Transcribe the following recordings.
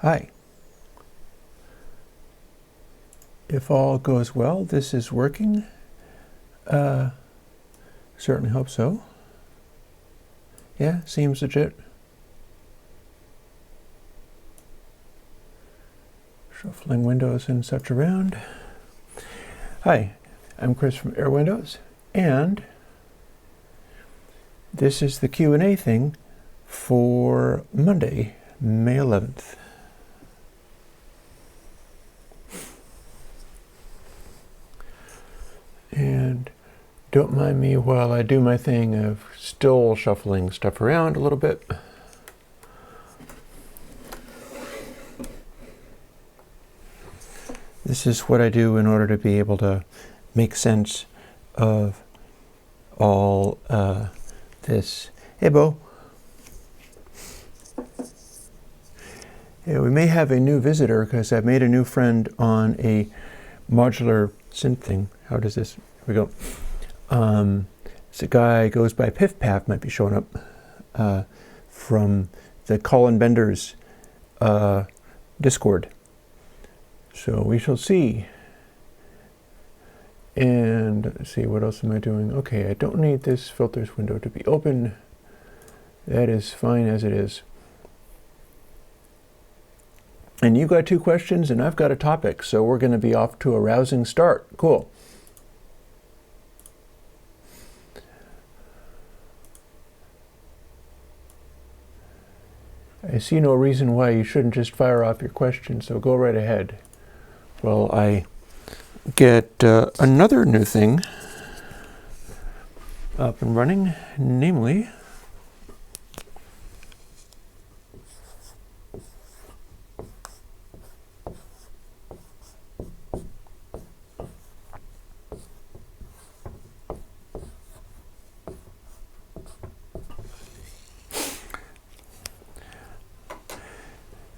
Hi. If all goes well, this is working. Certainly hope so. Yeah, seems legit. Shuffling windows and such around. Hi, I'm Chris from Airwindows, and this is the Q&A thing for Monday, May 11th. And don't mind me while I do my thing of still shuffling stuff around a little bit. This is what I do in order to be able to make sense of all this. Hey, Bo. Yeah, we may have a new visitor because I've made a new friend on a modular synth thing. How does this? Here we go. It's a guy goes by Piff Paff, might be showing up from the Colin Benders Discord. So we shall see. And let's see, what else am I doing? Okay, I don't need this filters window to be open. That is fine as it is. And you got 2 questions and I've got a topic, so we're going to be off to a rousing start. Cool. I see no reason why you shouldn't just fire off your questions, so go right ahead. Well, I get another new thing up and running, namely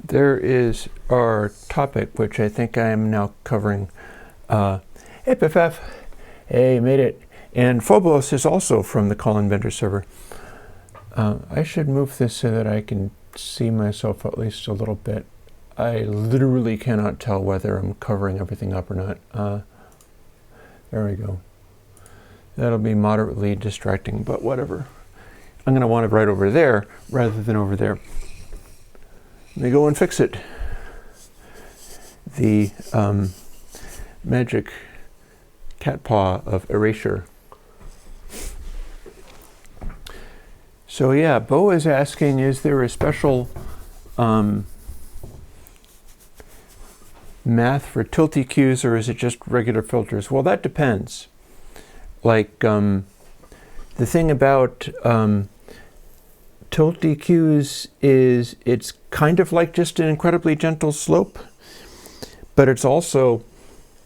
there is our topic, which I think I am now covering. Hey, PFF. Hey, made it. And Phobos is also from the Colin Bender server. I should move this so that I can see myself at least a little bit. I literally cannot tell whether I'm covering everything up or not. There we go. That'll be moderately distracting, but whatever. I'm going to want it right over there rather than over there. Let me go and fix it. The magic cat paw of erasure. So yeah, Bo is asking, is there a special math for tilt EQs, or is it just regular filters? Well, that depends. Like the thing about tilt EQs is it's kind of like just an incredibly gentle slope, but it's also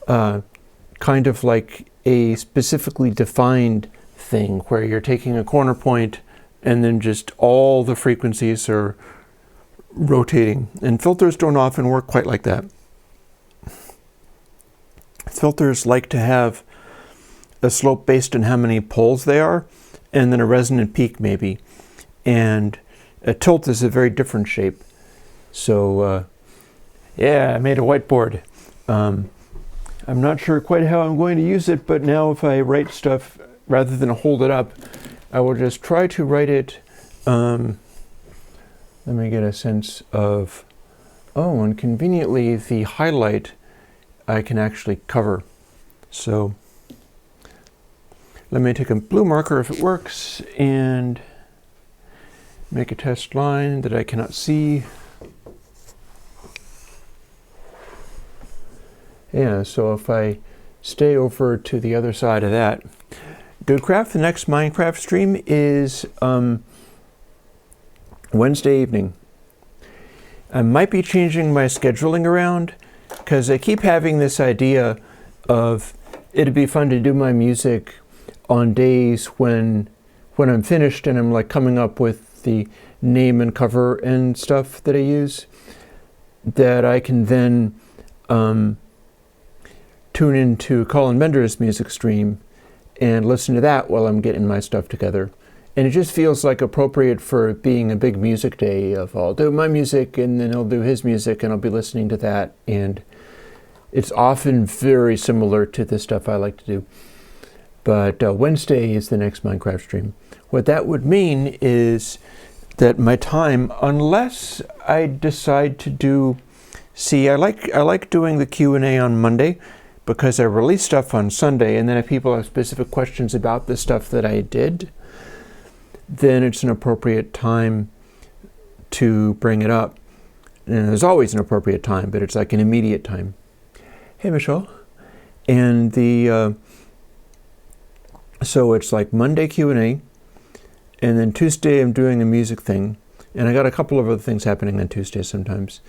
kind of like a specifically defined thing where you're taking a corner point and then just all the frequencies are rotating. And filters don't often work quite like that. Filters like to have a slope based on how many poles they are, and then a resonant peak maybe. And a tilt is a very different shape. So yeah, I made a whiteboard. I'm not sure quite how I'm going to use it, but now if I write stuff, rather than hold it up, I will just try to write it. Let me get a sense of, oh, and conveniently the highlight I can actually cover. So let me take a blue marker if it works and make a test line that I cannot see. Yeah, so if I stay over to the other side of that. Goodcraft, the next Minecraft stream is Wednesday evening. I might be changing my scheduling around because I keep having this idea of it'd be fun to do my music on days when I'm finished and I'm like coming up with the name and cover and stuff that I use, that I can then tune into Colin Bender's music stream and listen to that while I'm getting my stuff together. And it just feels like appropriate for being a big music day of I'll do my music and then he'll do his music and I'll be listening to that. And it's often very similar to the stuff I like to do. But Wednesday is the next Minecraft stream. What that would mean is that my time, unless I decide to do, I like doing the Q&A on Monday because I release stuff on Sunday, and then if people have specific questions about the stuff that I did, then it's an appropriate time to bring it up. And there's always an appropriate time, but it's like an immediate time. Hey, Michelle. And so it's like Monday Q&A, and then Tuesday I'm doing a music thing, and I got a couple of other things happening on Tuesday sometimes.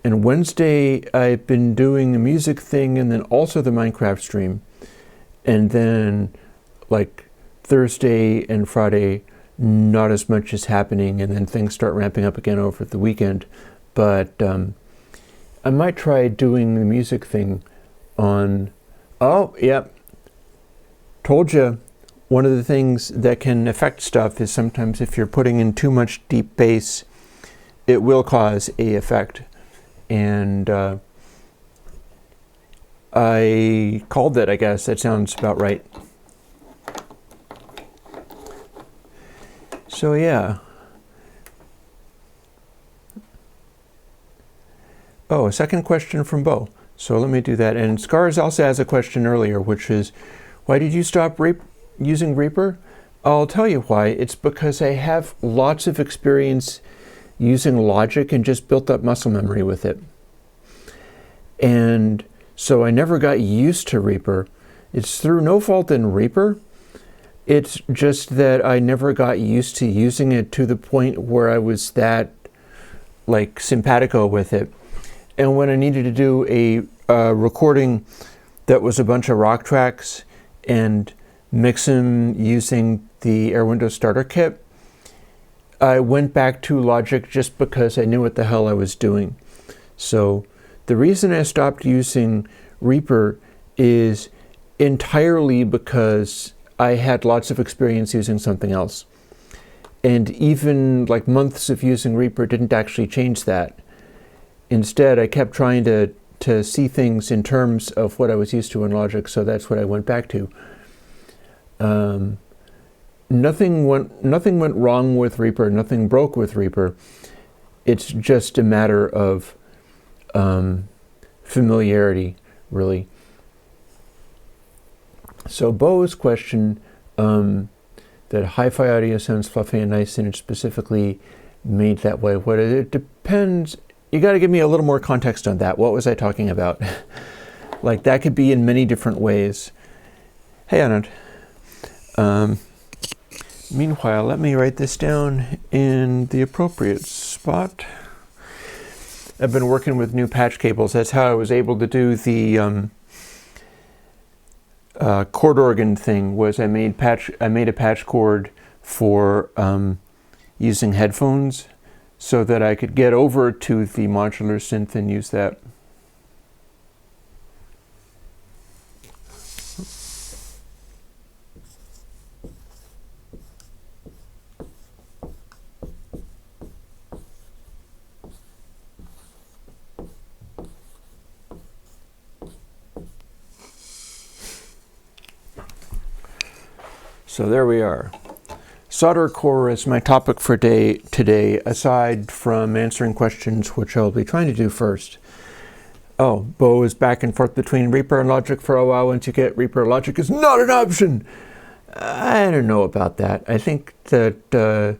And Wednesday I've been doing a music thing and then also the Minecraft stream. And then like Thursday and Friday, not as much is happening, and then things start ramping up again over the weekend. But I might try doing the music thing on, oh, yep. Told you, one of the things that can affect stuff is sometimes if you're putting in too much deep bass, it will cause a effect. And I called it, I guess. That sounds about right. So yeah. Oh, a second question from Bo. So let me do that. And Scars also has a question earlier, which is, why did you stop using Reaper? I'll tell you why. It's because I have lots of experience using Logic and just built up muscle memory with it. And so I never got used to Reaper. It's through no fault in Reaper. It's just that I never got used to using it to the point where I was that like simpatico with it. And when I needed to do a recording that was a bunch of rock tracks and mix them using the Airwindows starter kit, I went back to Logic just because I knew what the hell I was doing. So the reason I stopped using Reaper is entirely because I had lots of experience using something else. And even like months of using Reaper didn't actually change that. Instead, I kept trying to see things in terms of what I was used to in Logic, so that's what I went back to. Nothing went wrong with Reaper, nothing broke with Reaper. It's just a matter of familiarity, really. So Bo's question, that hi-fi audio sounds fluffy and nice and it's specifically made that way. What it depends. You got to give me a little more context on that. What was I talking about? Like that could be in many different ways. Hey, Anand. Meanwhile, let me write this down in the appropriate spot. I've been working with new patch cables. That's how I was able to do the chord organ thing. Was I made a patch cord for using headphones, so that I could get over to the modular synth and use that. So there we are. Soldercore is my topic for today, aside from answering questions, which I'll be trying to do first. Oh, Bo is back and forth between Reaper and Logic for a while. Once you get Reaper, Logic is not an option. I don't know about that. I think that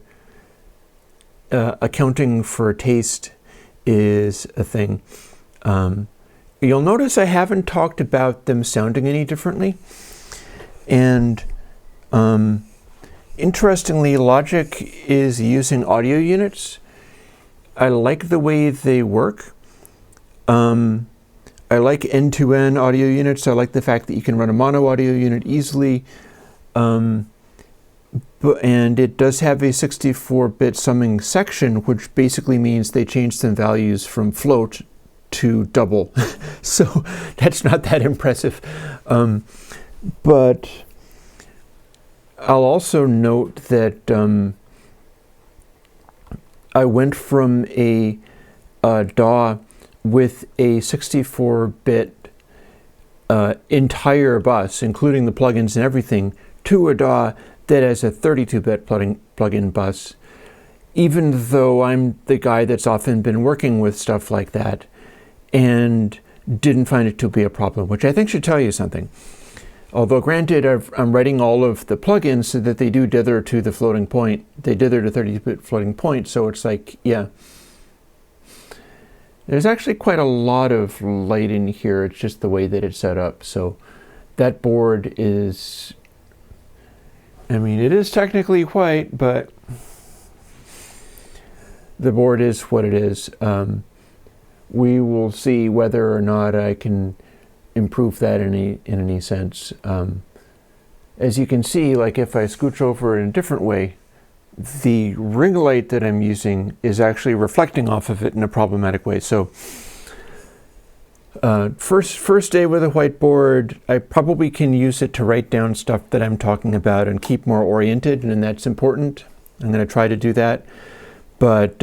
accounting for taste is a thing. You'll notice I haven't talked about them sounding any differently. And interestingly, Logic is using audio units. I like the way they work. I like end-to-end audio units. I like the fact that you can run a mono audio unit easily. And it does have a 64-bit summing section, which basically means they change some values from float to double. So that's not that impressive. But I'll also note that I went from a DAW with a 64-bit entire bus, including the plugins and everything, to a DAW that has a 32-bit plugin bus, even though I'm the guy that's often been working with stuff like that and didn't find it to be a problem, which I think should tell you something. Although granted, I'm writing all of the plugins so that they do dither to the floating point. They dither to 32-bit floating point, so it's like, yeah. There's actually quite a lot of light in here. It's just the way that it's set up. So that board is, I mean, it is technically white, but the board is what it is. We will see whether or not I can improve that in any sense. As you can see, like if I scooch over in a different way, the ring light that I'm using is actually reflecting off of it in a problematic way. So first day with a whiteboard, I probably can use it to write down stuff that I'm talking about and keep more oriented, and that's important. I'm going to try to do that. But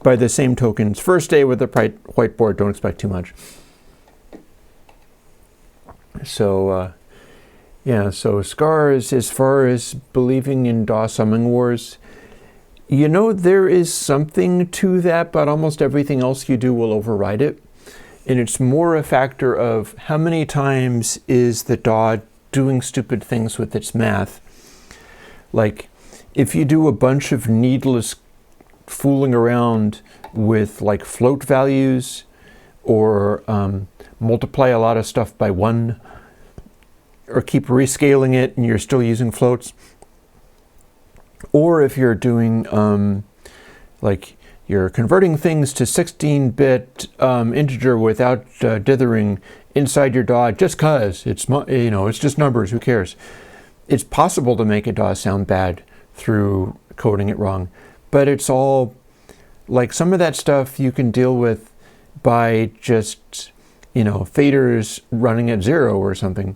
by the same tokens, first day with a whiteboard, don't expect too much. So yeah, so scars, as far as believing in DAW summing wars, you know, there is something to that, but almost everything else you do will override it. And it's more a factor of how many times is the DAW doing stupid things with its math. Like, if you do a bunch of needless fooling around with like float values, or multiply a lot of stuff by 1, or keep rescaling it and you're still using floats, or if you're doing like you're converting things to 16-bit integer without dithering inside your DAW just cause it's, you know, it's just numbers, who cares? It's possible to make a DAW sound bad through coding it wrong, but it's all like some of that stuff you can deal with by just, you know, faders running at 0 or something.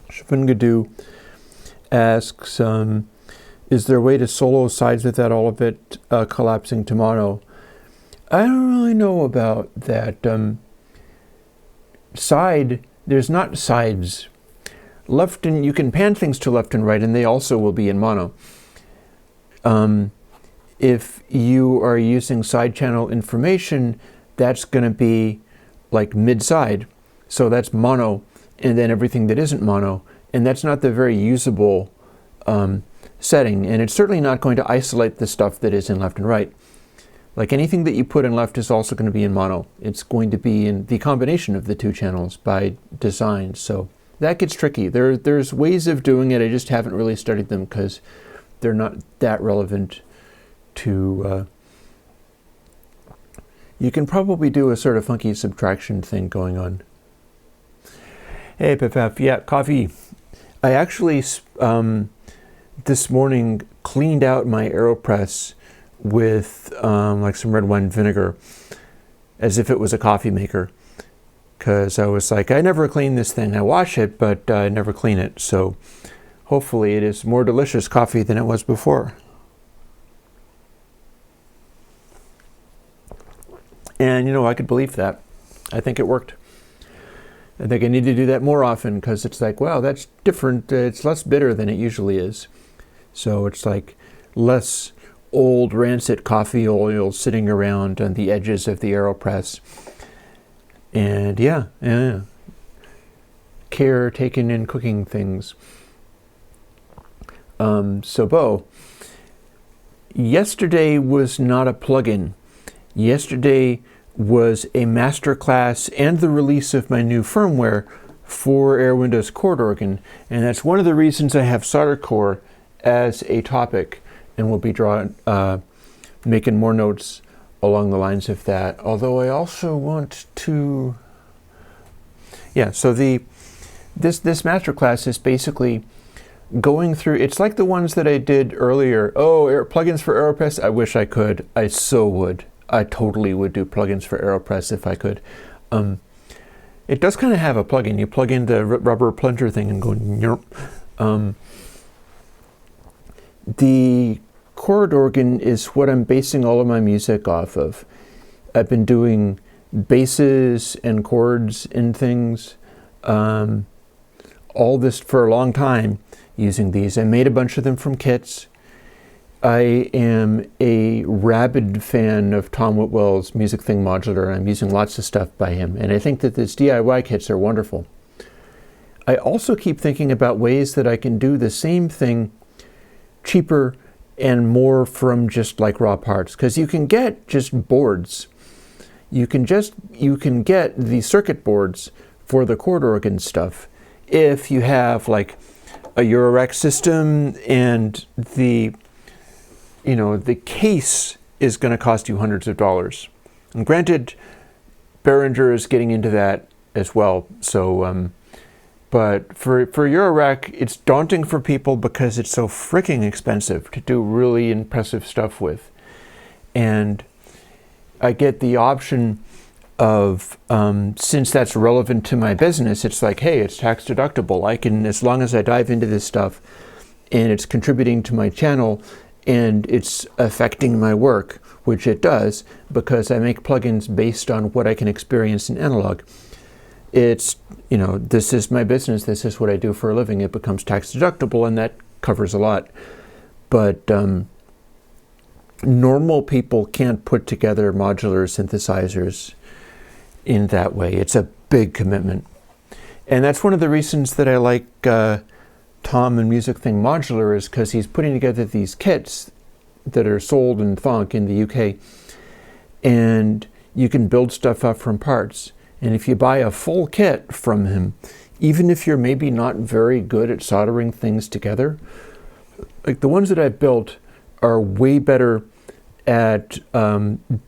Shvungadu asks, is there a way to solo sides without all of it collapsing to mono? I don't really know about that. Side, there's not sides. Left and you can pan things to left and right, and they also will be in mono. If you are using side channel information, that's going to be like mid-side. So that's mono, and then everything that isn't mono. And that's not the very usable setting. And it's certainly not going to isolate the stuff that is in left and right. Like anything that you put in left is also going to be in mono. It's going to be in the combination of the two channels by design. So that gets tricky. There's ways of doing it. I just haven't really studied them because they're not that relevant to... you can probably do a sort of funky subtraction thing going on. Hey, Pff, yeah, coffee. I actually, this morning, cleaned out my AeroPress with like some red wine vinegar, as if it was a coffee maker. Because I was like, I never clean this thing. I wash it, but I never clean it. So hopefully it is more delicious coffee than it was before. And, you know, I could believe that. I think it worked. I think I need to do that more often because it's like, wow, that's different. It's less bitter than it usually is. So it's like less old rancid coffee oil sitting around on the edges of the AeroPress. And yeah, care taken in cooking things. So Bo, yesterday was not a plugin. Yesterday was a masterclass and the release of my new firmware for Airwindows chord organ, and that's one of the reasons I have Soldercore as a topic, and we'll be making more notes along the lines of that. Although I also want to, yeah. So this masterclass is basically going through. It's like the ones that I did earlier. Oh, plugins for AeroPress. I wish I could. I so would. I totally would do plugins for AeroPress if I could. It does kind of have a plugin. You plug in the rubber plunger thing and go, yerp. The chord organ is what I'm basing all of my music off of. I've been doing basses and chords and things, all this for a long time using these. I made a bunch of them from kits. I am a rabid fan of Tom Whitwell's Music Thing Modular. I'm using lots of stuff by him, and I think that his DIY kits are wonderful. I also keep thinking about ways that I can do the same thing cheaper and more from just like raw parts, because you can get just boards. You can get the circuit boards for the chord organ stuff if you have like a Eurorack system, and the case is going to cost you hundreds of dollars. And granted, Behringer is getting into that as well. So, but for Eurorack, it's daunting for people because it's so freaking expensive to do really impressive stuff with. And I get the option of, since that's relevant to my business, it's like, hey, it's tax deductible. I can, as long as I dive into this stuff and it's contributing to my channel and it's affecting my work, which it does because I make plugins based on what I can experience in analog. It's, this is my business. This is what I do for a living. It becomes tax deductible, and that covers a lot. But normal people can't put together modular synthesizers in that way. It's a big commitment. And that's one of the reasons that I like Tom and Music Thing Modular, is because he's putting together these kits that are sold in Thonk in the UK, and you can build stuff up from parts. And if you buy a full kit from him, even if you're maybe not very good at soldering things together, like the ones that I've built are way better at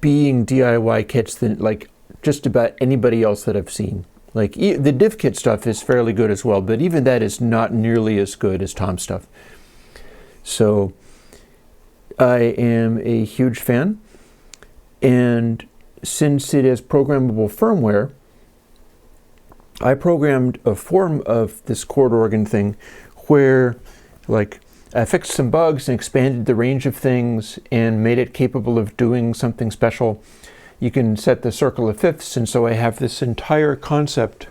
being DIY kits than like just about anybody else that I've seen. Like the div kit stuff is fairly good as well, but even that is not nearly as good as Tom's stuff. So I am a huge fan. And since it is programmable firmware, I programmed a form of this chord organ thing where like I fixed some bugs and expanded the range of things and made it capable of doing something special. You can set the circle of fifths, and so I have this entire concept.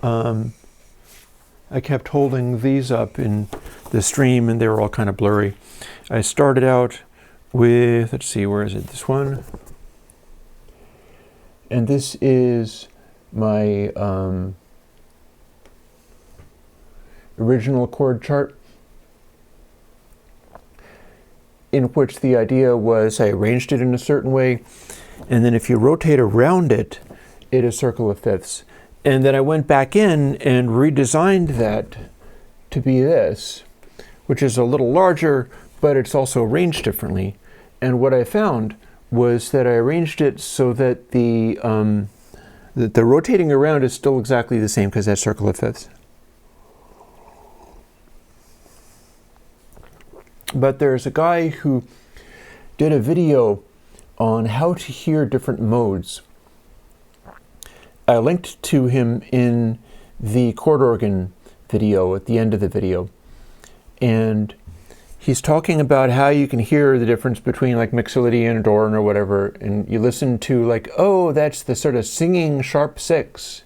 I kept holding these up in the stream and they were all kind of blurry. I started out with, let's see, where is it? This one. And this is my original chord chart, in which the idea was I arranged it in a certain way, and then if you rotate around it, it is circle of fifths. And then I went back in and redesigned that to be this, which is a little larger, but it's also arranged differently. And what I found was that I arranged it so that the rotating around is still exactly the same because that's circle of fifths. But there's a guy who did a video on how to hear different modes. I linked to him in the chord organ video at the end of the video. And he's talking about how you can hear the difference between like Mixolydian or Dorn or whatever. And you listen to like, oh, that's the sort of singing sharp six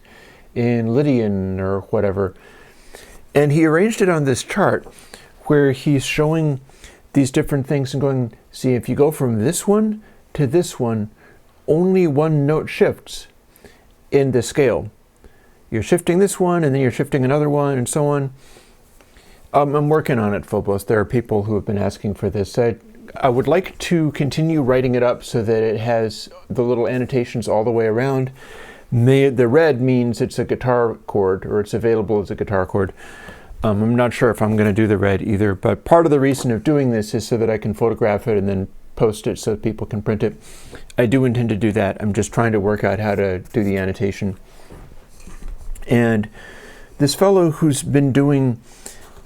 in Lydian or whatever. And he arranged it on this chart where he's showing these different things and going, see, if you go from this one to this one, only one note shifts in the scale. You're shifting this one and then you're shifting another one and so on. I'm working on it, Phobos. There are people who have been asking for this. I would like to continue writing it up so that it has the little annotations all the way around. The red means it's a guitar chord, or it's available as a guitar chord. I'm not sure if I'm going to do the red either, but part of the reason of doing this is so that I can photograph it and then post it so people can print it. I do intend to do that. I'm just trying to work out how to do the annotation. And this fellow who's been doing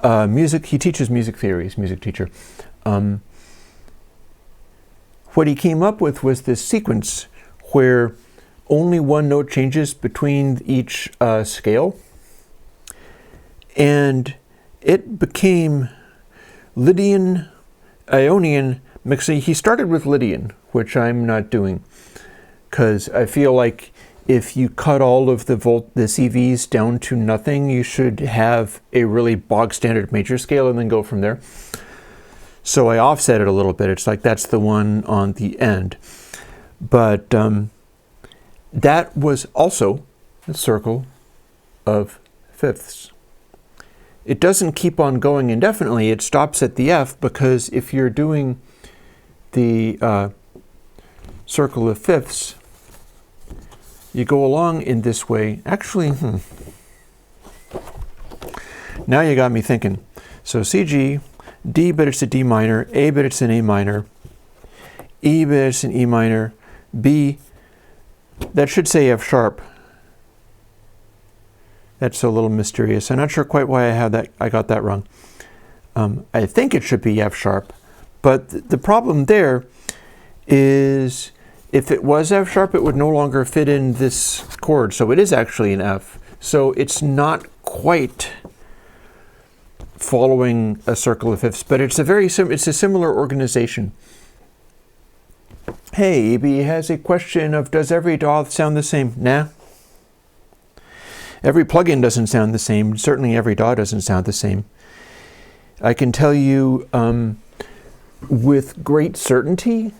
music, he teaches music theory, he's a music teacher. what he came up with was this sequence where only one note changes between each scale. And it became Lydian, Ionian, mixing. He started with Lydian, which I'm not doing, because I feel like if you cut all of the CVs down to nothing, you should have a really bog standard major scale and then go from there. So I offset it a little bit. It's like that's the one on the end. But that was also a circle of fifths. It doesn't keep on going indefinitely. It stops at the F, because if you're doing the circle of fifths, you go along in this way. Actually, now you got me thinking. So C, G, D, but it's a D minor, A, but it's an A minor, E, but it's an E minor, B, that should say F sharp. That's a little mysterious. I'm not sure quite why I got that wrong. I think it should be F sharp, but the problem there is if it was F sharp, it would no longer fit in this chord. So it is actually an F. So it's not quite following a circle of fifths, but it's a similar organization. Hey, EB has a question of, does every DAW sound the same? Nah. Every plugin doesn't sound the same. Certainly every DAW doesn't sound the same. I can tell you with great certainty,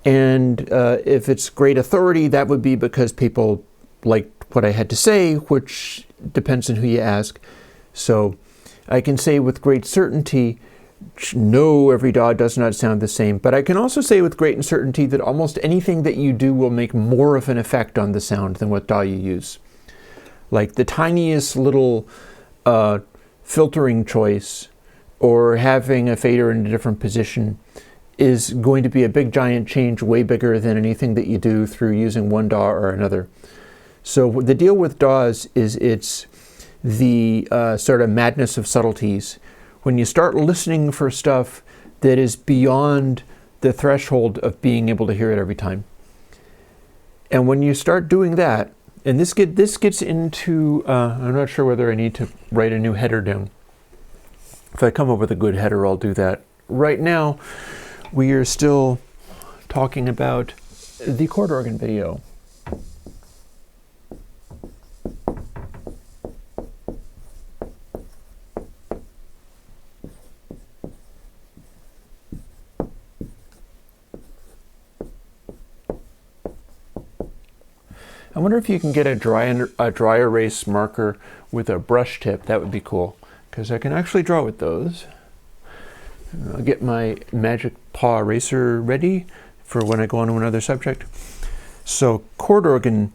and if it's great authority, that would be because people liked what I had to say, which depends on who you ask. So I can say with great certainty, no, every DAW does not sound the same. But I can also say with great certainty that almost anything that you do will make more of an effect on the sound than what DAW you use. Like the tiniest little filtering choice or having a fader in a different position is going to be a big giant change, way bigger than anything that you do through using one DAW or another. So the deal with DAWs is it's the sort of madness of subtleties. When you start listening for stuff that is beyond the threshold of being able to hear it every time. And when you start doing that, and this gets into, I'm not sure whether I need to write a new header down. If I come up with a good header, I'll do that. Right now, we are still talking about the chord organ video. I wonder if you can get a dry erase marker with a brush tip. That would be cool, because I can actually draw with those. I'll get my magic paw eraser ready for when I go on to another subject. So chord organ,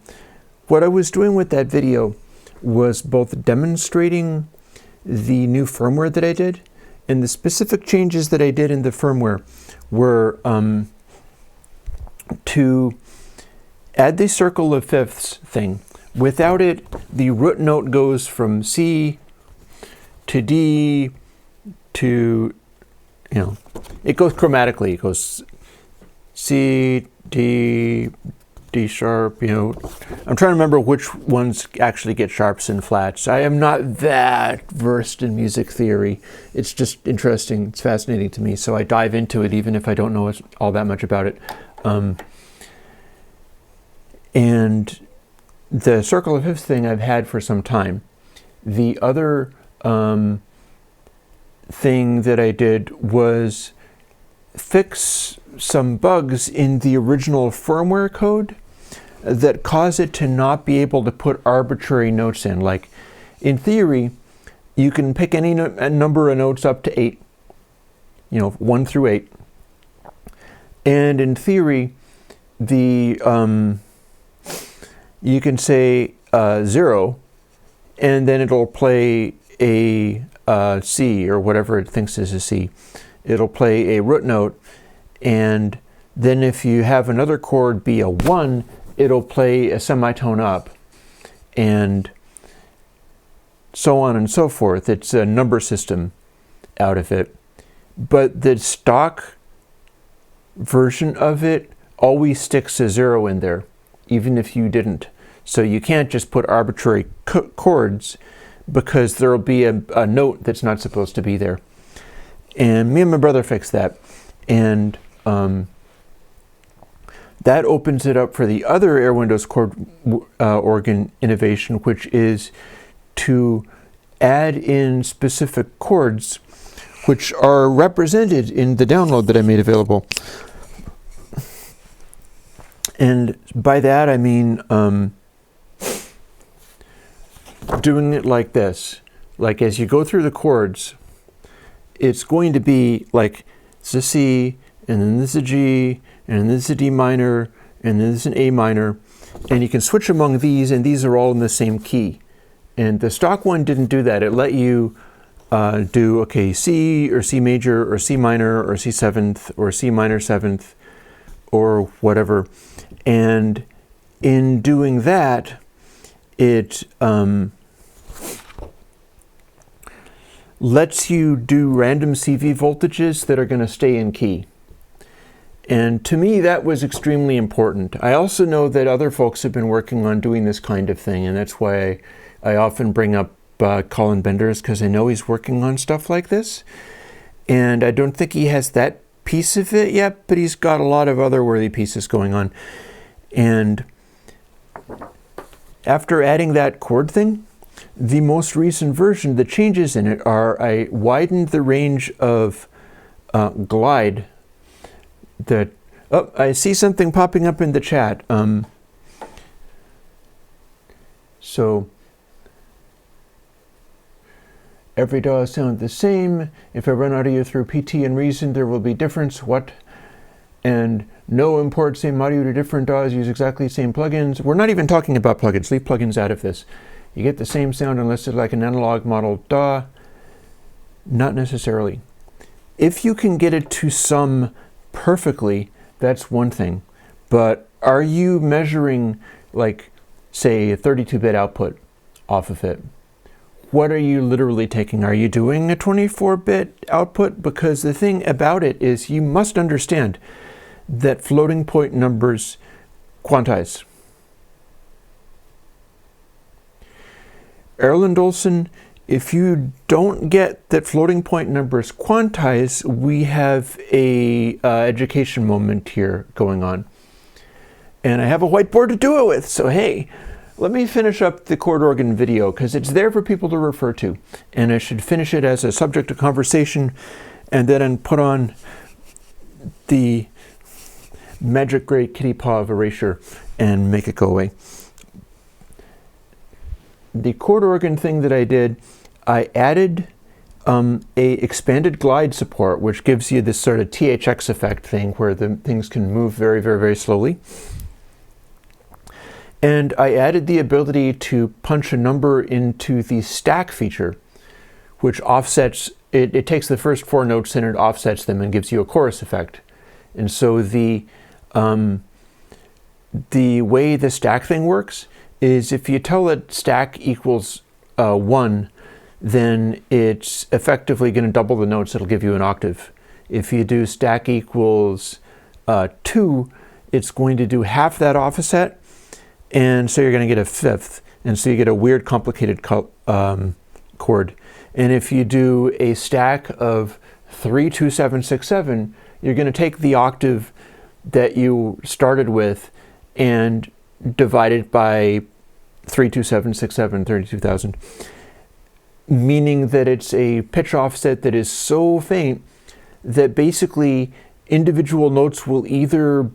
what I was doing with that video was both demonstrating the new firmware that I did, and the specific changes that I did in the firmware were to add the circle of fifths thing. Without it, the root note goes from C to D to, it goes chromatically. It goes C, D, D sharp, I'm trying to remember which ones actually get sharps and flats. I am not that versed in music theory. It's just interesting. It's fascinating to me. So I dive into it even if I don't know all that much about it. And the circle of fifths thing I've had for some time. The other thing that I did was fix some bugs in the original firmware code that cause it to not be able to put arbitrary notes in. Like in theory, you can pick any number of notes up to 8, 1 through 8. And in theory, you can say 0, and then it'll play a C or whatever it thinks is a C. It'll play a root note, and then if you have another chord be a 1, it'll play a semitone up, and so on and so forth. It's a number system out of it. But the stock version of it always sticks a 0 in there, even if you didn't. So you can't just put arbitrary chords, because there'll be a note that's not supposed to be there. And me and my brother fixed that. And that opens it up for the other Airwindows chord organ innovation, which is to add in specific chords, which are represented in the download that I made available. And by that I mean doing it like this. Like as you go through the chords, it's going to be like it's a C, and then this is a G, and then this is a D minor, and then this is an A minor. And you can switch among these, and these are all in the same key. And the stock one didn't do that. It let you do, okay, C or C major or C minor or C seventh or C minor seventh or whatever. And in doing that, it lets you do random CV voltages that are going to stay in key. And to me, that was extremely important. I also know that other folks have been working on doing this kind of thing, and that's why I often bring up Colin Benders, because I know he's working on stuff like this. And I don't think he has that piece of it yet, but he's got a lot of other worthy pieces going on. And after adding that chord thing, the most recent version, the changes in it are I widened the range of glide. I see something popping up in the chat. So every DAW sound the same. If I run audio through PT and Reason, there will be difference. What? And no import same audio to different DAWs, use exactly the same plugins. We're not even talking about plugins. Leave plugins out of this. You get the same sound unless it's like an analog model DAW. Not necessarily. If you can get it to sum perfectly, that's one thing. But are you measuring, like, say, a 32-bit output off of it? What are you literally taking? Are you doing a 24-bit output? Because the thing about it is you must understand that floating point numbers quantize. Erland Olson, if you don't get that floating point numbers quantize, we have a education moment here going on. And I have a whiteboard to do it with, so hey, let me finish up the chord organ video, because it's there for people to refer to. And I should finish it as a subject of conversation, and then put on the magic great kitty paw of erasure and make it go away. The chord organ thing that I did, I added a expanded glide support, which gives you this sort of THX effect thing where the things can move very, very, very slowly. And I added the ability to punch a number into the stack feature, which offsets, it takes the first 4 notes and it offsets them and gives you a chorus effect. And so the way the stack thing works is if you tell it stack equals 1, then it's effectively going to double the notes. It'll give you an octave. If you do stack equals 2, it's going to do half that offset, and so you're going to get a fifth, and so you get a weird complicated chord. And if you do a stack of 3, 2, 7, 6, 7, you're going to take the octave that you started with and divide it by 3, 2, 7, 6, 7, 32,000. Meaning that it's a pitch offset that is so faint that basically individual notes will either,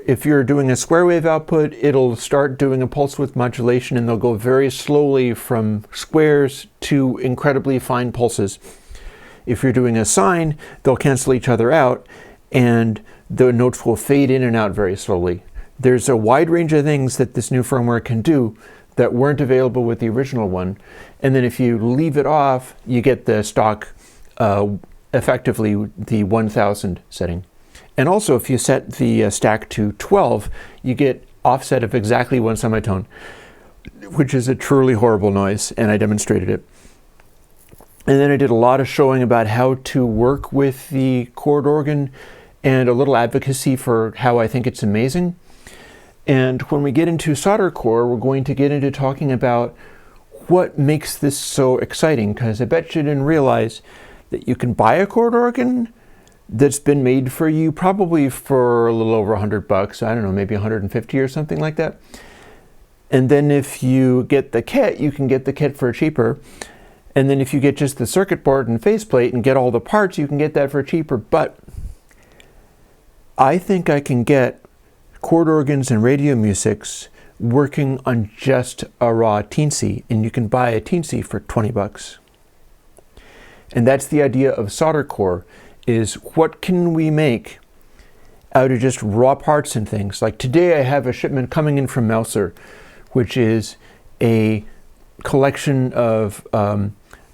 if you're doing a square wave output, it'll start doing a pulse width modulation and they'll go very slowly from squares to incredibly fine pulses. If you're doing a sine, they'll cancel each other out and the notes will fade in and out very slowly. There's a wide range of things that this new firmware can do that weren't available with the original one. And then if you leave it off, you get the stock, effectively the 1000 setting. And also if you set the stack to 12, you get offset of exactly 1 semitone, which is a truly horrible noise, and I demonstrated it. And then I did a lot of showing about how to work with the chord organ and a little advocacy for how I think it's amazing. And when we get into Soldercore, we're going to get into talking about what makes this so exciting, because I bet you didn't realize that you can buy a chord organ that's been made for you probably for a little over $100. I don't know, maybe 150 or something like that. And then if you get the kit, you can get the kit for cheaper. And then if you get just the circuit board and faceplate and get all the parts, you can get that for cheaper. But I think I can get chord organs and radio musics working on just a raw teensy, and you can buy a teensy for 20 bucks. And that's the idea of Soldercore, is what can we make out of just raw parts and things. Like today I have a shipment coming in from Mouser, which is a collection of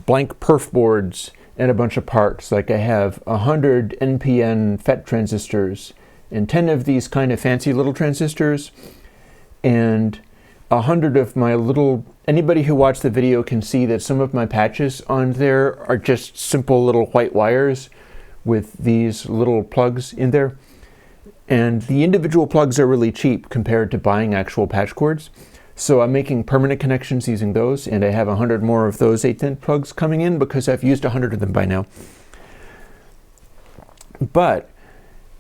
blank perf boards and a bunch of parts. Like I have 100 NPN FET transistors and 10 of these kind of fancy little transistors, and 100 of my little, anybody who watched the video can see that some of my patches on there are just simple little white wires with these little plugs in there. And the individual plugs are really cheap compared to buying actual patch cords. So I'm making permanent connections using those, and I have 100 more of those 8-10 plugs coming in because I've used 100 of them by now. But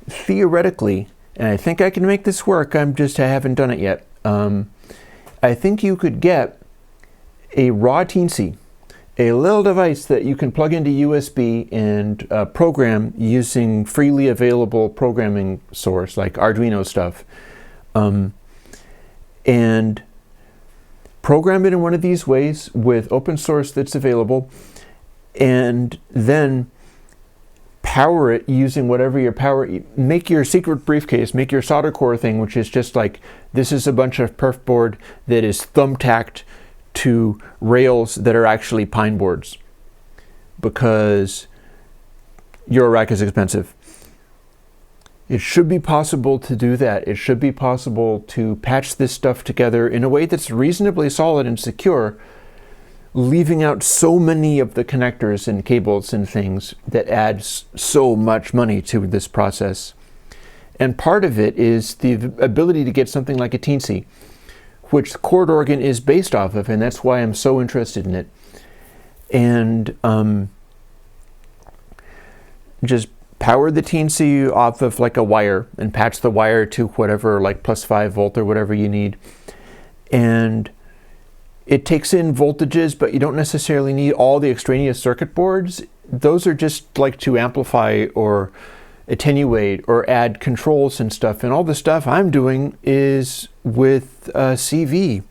theoretically, and I think I can make this work, I haven't done it yet. I think you could get a raw teensy, a little device that you can plug into USB and program using freely available programming source like Arduino stuff, and program it in one of these ways with open source that's available, and then power it using whatever your power. Make your secret briefcase, make your Soldercore thing, which is just like, this is a bunch of perf board that is thumbtacked to rails that are actually pine boards, because your rack is expensive. It should be possible to do that. It should be possible to patch this stuff together in a way that's reasonably solid and secure, leaving out so many of the connectors and cables and things that adds so much money to this process. And part of it is the ability to get something like a teensy, which chord organ is based off of, and that's why I'm so interested in it. And just power the teensy off of like a wire and patch the wire to whatever, like +5 volt or whatever you need. And it takes in voltages, but you don't necessarily need all the extraneous circuit boards. Those are just like to amplify or attenuate or add controls and stuff. And all the stuff I'm doing is with CV.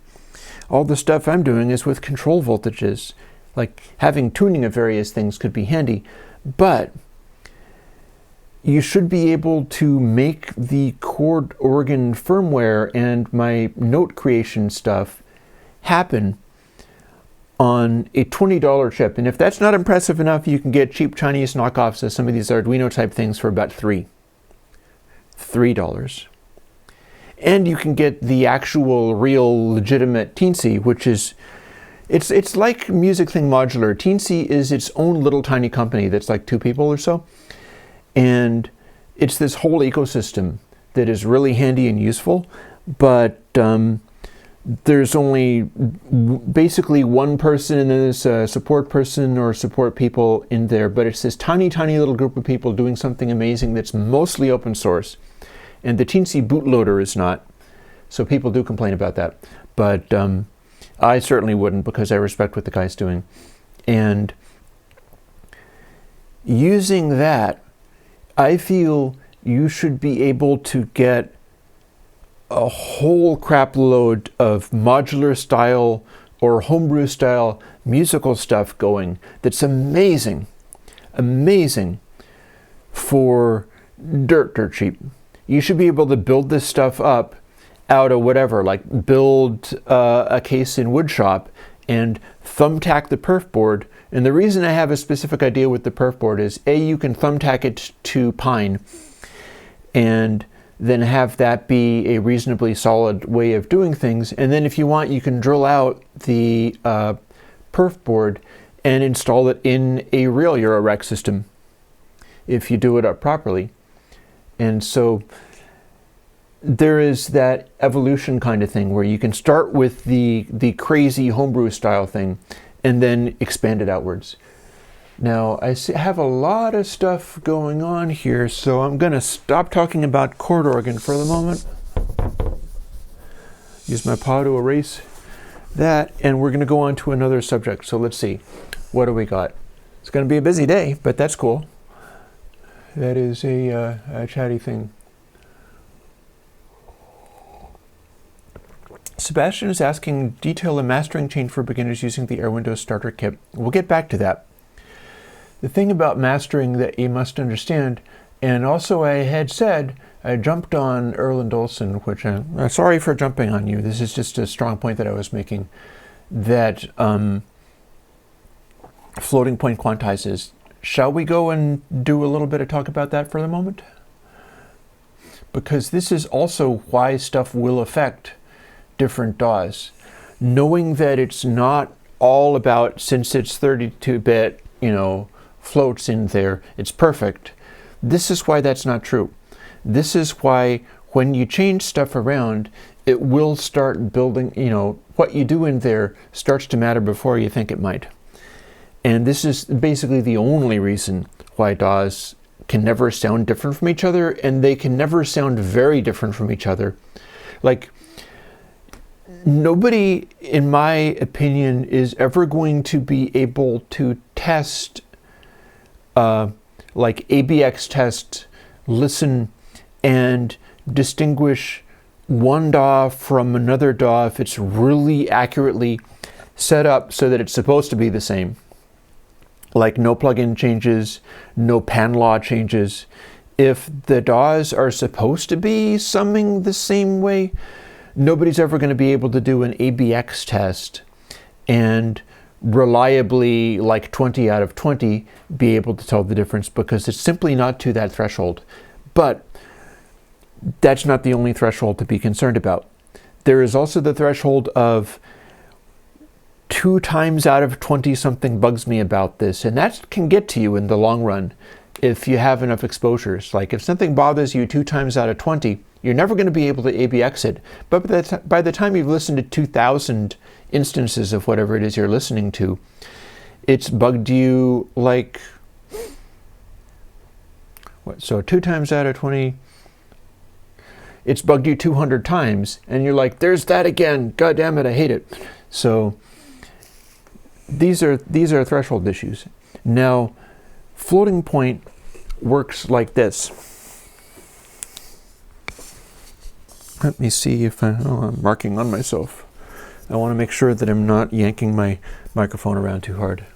All the stuff I'm doing is with control voltages. Like having tuning of various things could be handy, but you should be able to make the chord organ firmware and my note creation stuff happen on a $20 chip. And if that's not impressive enough, you can get cheap Chinese knockoffs of some of these Arduino type things for about $3. And you can get the actual real legitimate teensy, which is, it's like Music Thing Modular. Teensy is its own little tiny company that's like 2 people or so. And it's this whole ecosystem that is really handy and useful, but there's only basically one person, and then there's a support person or support people in there, but it's this tiny, tiny little group of people doing something amazing that's mostly open source. And the teensy bootloader is not, so people do complain about that. But I certainly wouldn't, because I respect what the guy's doing. And using that, I feel you should be able to get a whole crap load of modular style or homebrew style musical stuff going that's amazing, amazing for dirt cheap. You should be able to build this stuff up out of whatever, like build a case in woodshop and thumbtack the perf board. And the reason I have a specific idea with the perf board is, A, you can thumbtack it to pine and then have that be a reasonably solid way of doing things. And then if you want, you can drill out the perf board and install it in a real Eurorack system if you do it up properly. And so there is that evolution kind of thing where you can start with the crazy homebrew style thing and then expand it outwards. Now, I have a lot of stuff going on here, so I'm going to stop talking about chord organ for the moment. Use my paw to erase that, and we're going to go on to another subject. So let's see. What do we got? It's going to be a busy day, but that's cool. That is a chatty thing. Sebastian is asking, detail a mastering chain for beginners using the Airwindows starter kit. We'll get back to that. The thing about mastering that you must understand, and also I had said, I jumped on Erland Olsen, which I'm sorry for jumping on you. This is just a strong point that I was making, that floating point quantizes. Shall we go and do a little bit of talk about that for the moment? Because this is also why stuff will affect different DAWs. Knowing that it's not all about, since it's 32-bit, floats in there, it's perfect. This is why that's not true. This is why when you change stuff around, it will start building, what you do in there starts to matter before you think it might. And this is basically the only reason why DAWs can never sound different from each other, and they can never sound very different from each other. Like, nobody, in my opinion, is ever going to be able to test, like ABX test, listen, and distinguish one DAW from another DAW if it's really accurately set up so that it's supposed to be the same. Like no plugin changes, no pan law changes. If the DAWs are supposed to be summing the same way, nobody's ever going to be able to do an ABX test and reliably, like 20 out of 20, be able to tell the difference, because it's simply not to that threshold. But that's not the only threshold to be concerned about. There is also the threshold of 2 times out of 20 something bugs me about this, and that can get to you in the long run if you have enough exposures. Like if something bothers you 2 times out of 20, you're never going to be able to ABX it. But by the time you've listened to 2,000 instances of whatever it is you're listening to, it's bugged you like, what? So 2 times out of 20, it's bugged you 200 times, and you're like, there's that again. God damn it, I hate it. So these are threshold issues. Now, floating point works like this. Let me see if I'm marking on myself. I want to make sure that I'm not yanking my microphone around too hard.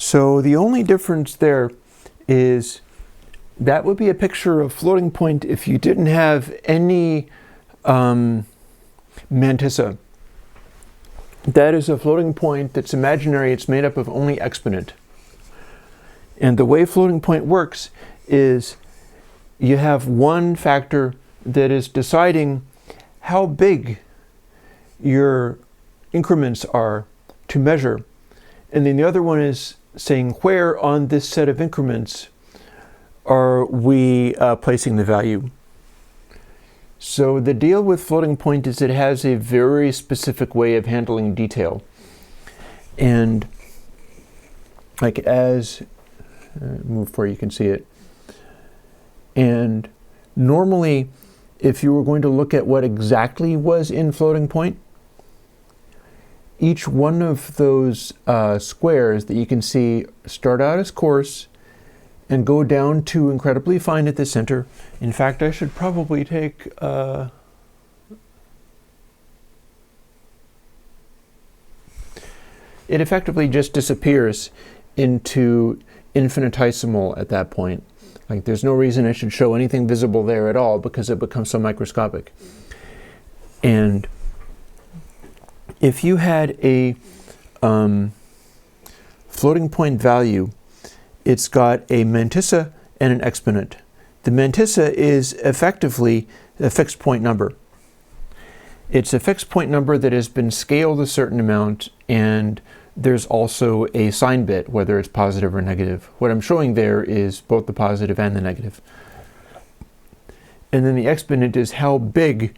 So the only difference there is that would be a picture of floating point if you didn't have any mantissa. That is a floating point that's imaginary. It's made up of only exponent. And the way floating point works is you have one factor that is deciding how big your increments are to measure. And then the other one is saying where on this set of increments are we placing the value. So the deal with floating point is it has a very specific way of handling detail. And like as, move where you can see it. And normally, if you were going to look at what exactly was in floating point, each one of those squares that you can see start out as coarse and go down to incredibly fine at the center. In fact, I should probably take it effectively just disappears into infinitesimal at that point. Like there's no reason I should show anything visible there at all because it becomes so microscopic. And if you had a floating point value, it's got a mantissa and an exponent. The mantissa is effectively a fixed point number. It's a fixed point number that has been scaled a certain amount, and there's also a sign bit, whether it's positive or negative. What I'm showing there is both the positive and the negative. And then the exponent is how big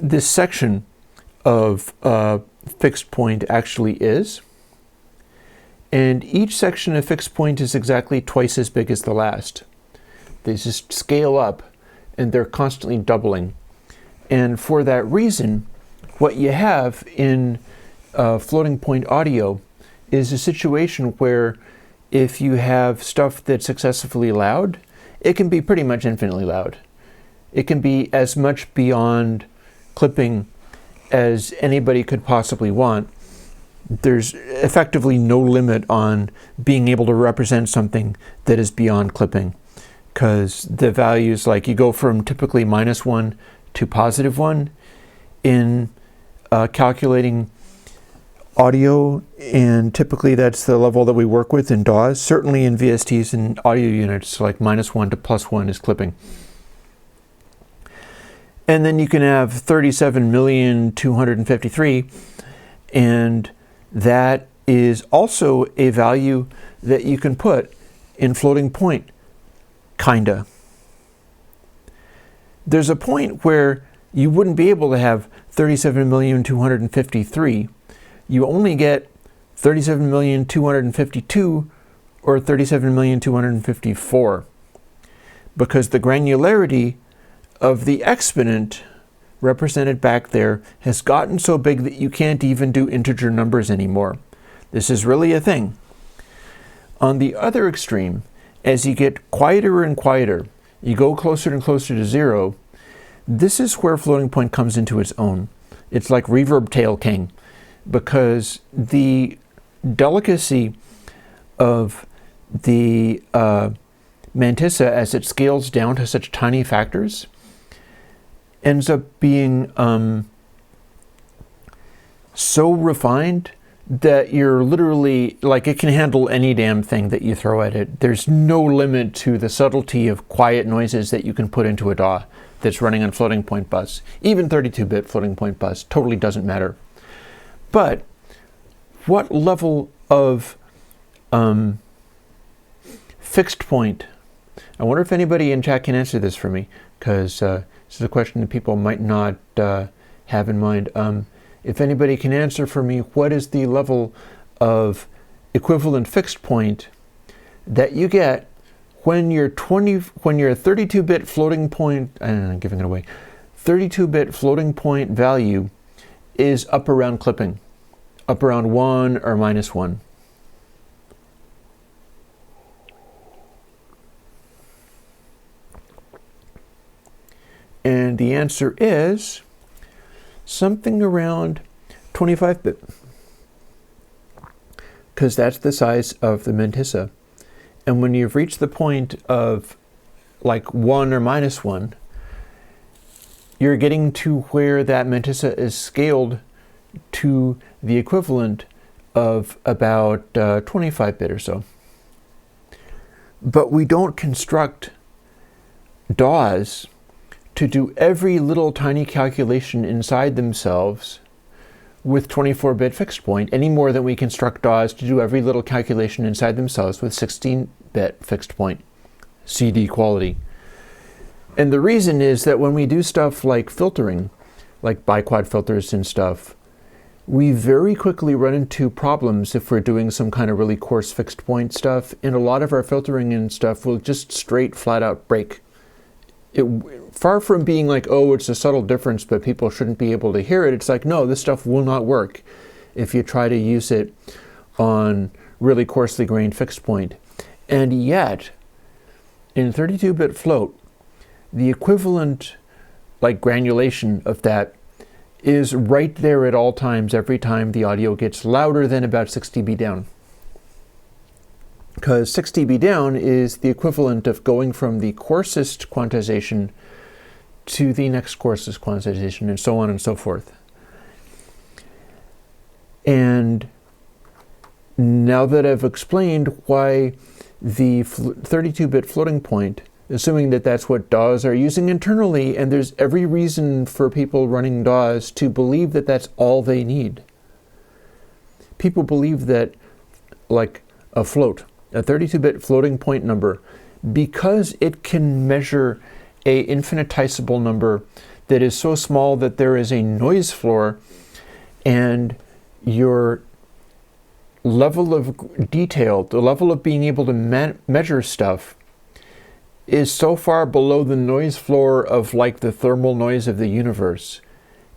this section of fixed point actually is. And each section of fixed point is exactly twice as big as the last. They just scale up, and they're constantly doubling. And for that reason, what you have in floating point audio is a situation where if you have stuff that's excessively loud, it can be pretty much infinitely loud. It can be as much beyond clipping as anybody could possibly want. There's effectively no limit on being able to represent something that is beyond clipping, because the values, like you go from typically -1 to +1 in calculating audio, and typically that's the level that we work with in DAWs. Certainly in VSTs and audio units, like -1 to +1 is clipping. And then you can have 37,253,000, and that is also a value that you can put in floating point, kinda. There's a point where you wouldn't be able to have 37,253,000. You only get 37,252,000 or 37,254,000, because the granularity of the exponent represented back there has gotten so big that you can't even do integer numbers anymore. This is really a thing. On the other extreme, as you get quieter and quieter, you go closer and closer to 0, this is where floating point comes into its own. It's like reverb tail king, because the delicacy of the mantissa as it scales down to such tiny factors ends up being so refined that you're literally, like, it can handle any damn thing that you throw at it. There's no limit to the subtlety of quiet noises that you can put into a DAW that's running on floating point bus. Even 32-bit floating point bus totally doesn't matter. But what level of fixed point? I wonder if anybody in chat can answer this for me, because this is a question that people might not have in mind. If anybody can answer for me, what is the level of equivalent fixed point that you get when your 32-bit floating point, I'm giving it away, 32-bit floating point value is up around clipping, up around 1 or -1? And the answer is something around 25-bit, because that's the size of the mantissa. And when you've reached the point of like 1 or -1, you're getting to where that mantissa is scaled to the equivalent of about 25-bit or so. But we don't construct DAWs to do every little tiny calculation inside themselves with 24-bit fixed point any more than we construct DAWs to do every little calculation inside themselves with 16-bit fixed point CD quality. And the reason is that when we do stuff like filtering, like biquad filters and stuff, we very quickly run into problems if we're doing some kind of really coarse fixed point stuff, and a lot of our filtering and stuff will just straight flat out break. Far from being like, oh, it's a subtle difference, but people shouldn't be able to hear it, it's like, no, this stuff will not work if you try to use it on really coarsely grained fixed point. And yet, in 32-bit float, the equivalent like granulation of that is right there at all times every time the audio gets louder than about 6 dB down. because 6 dB down is the equivalent of going from the coarsest quantization to the next coarsest quantization, and so on and so forth. And now that I've explained why the 32-bit floating point, assuming that that's what DAWs are using internally, and there's every reason for people running DAWs to believe that that's all they need. People believe that, like a float, a 32-bit floating point number, because it can measure a infinitesimal number that is so small that there is a noise floor, and your level of detail, the level of being able to measure stuff, is so far below the noise floor of like the thermal noise of the universe.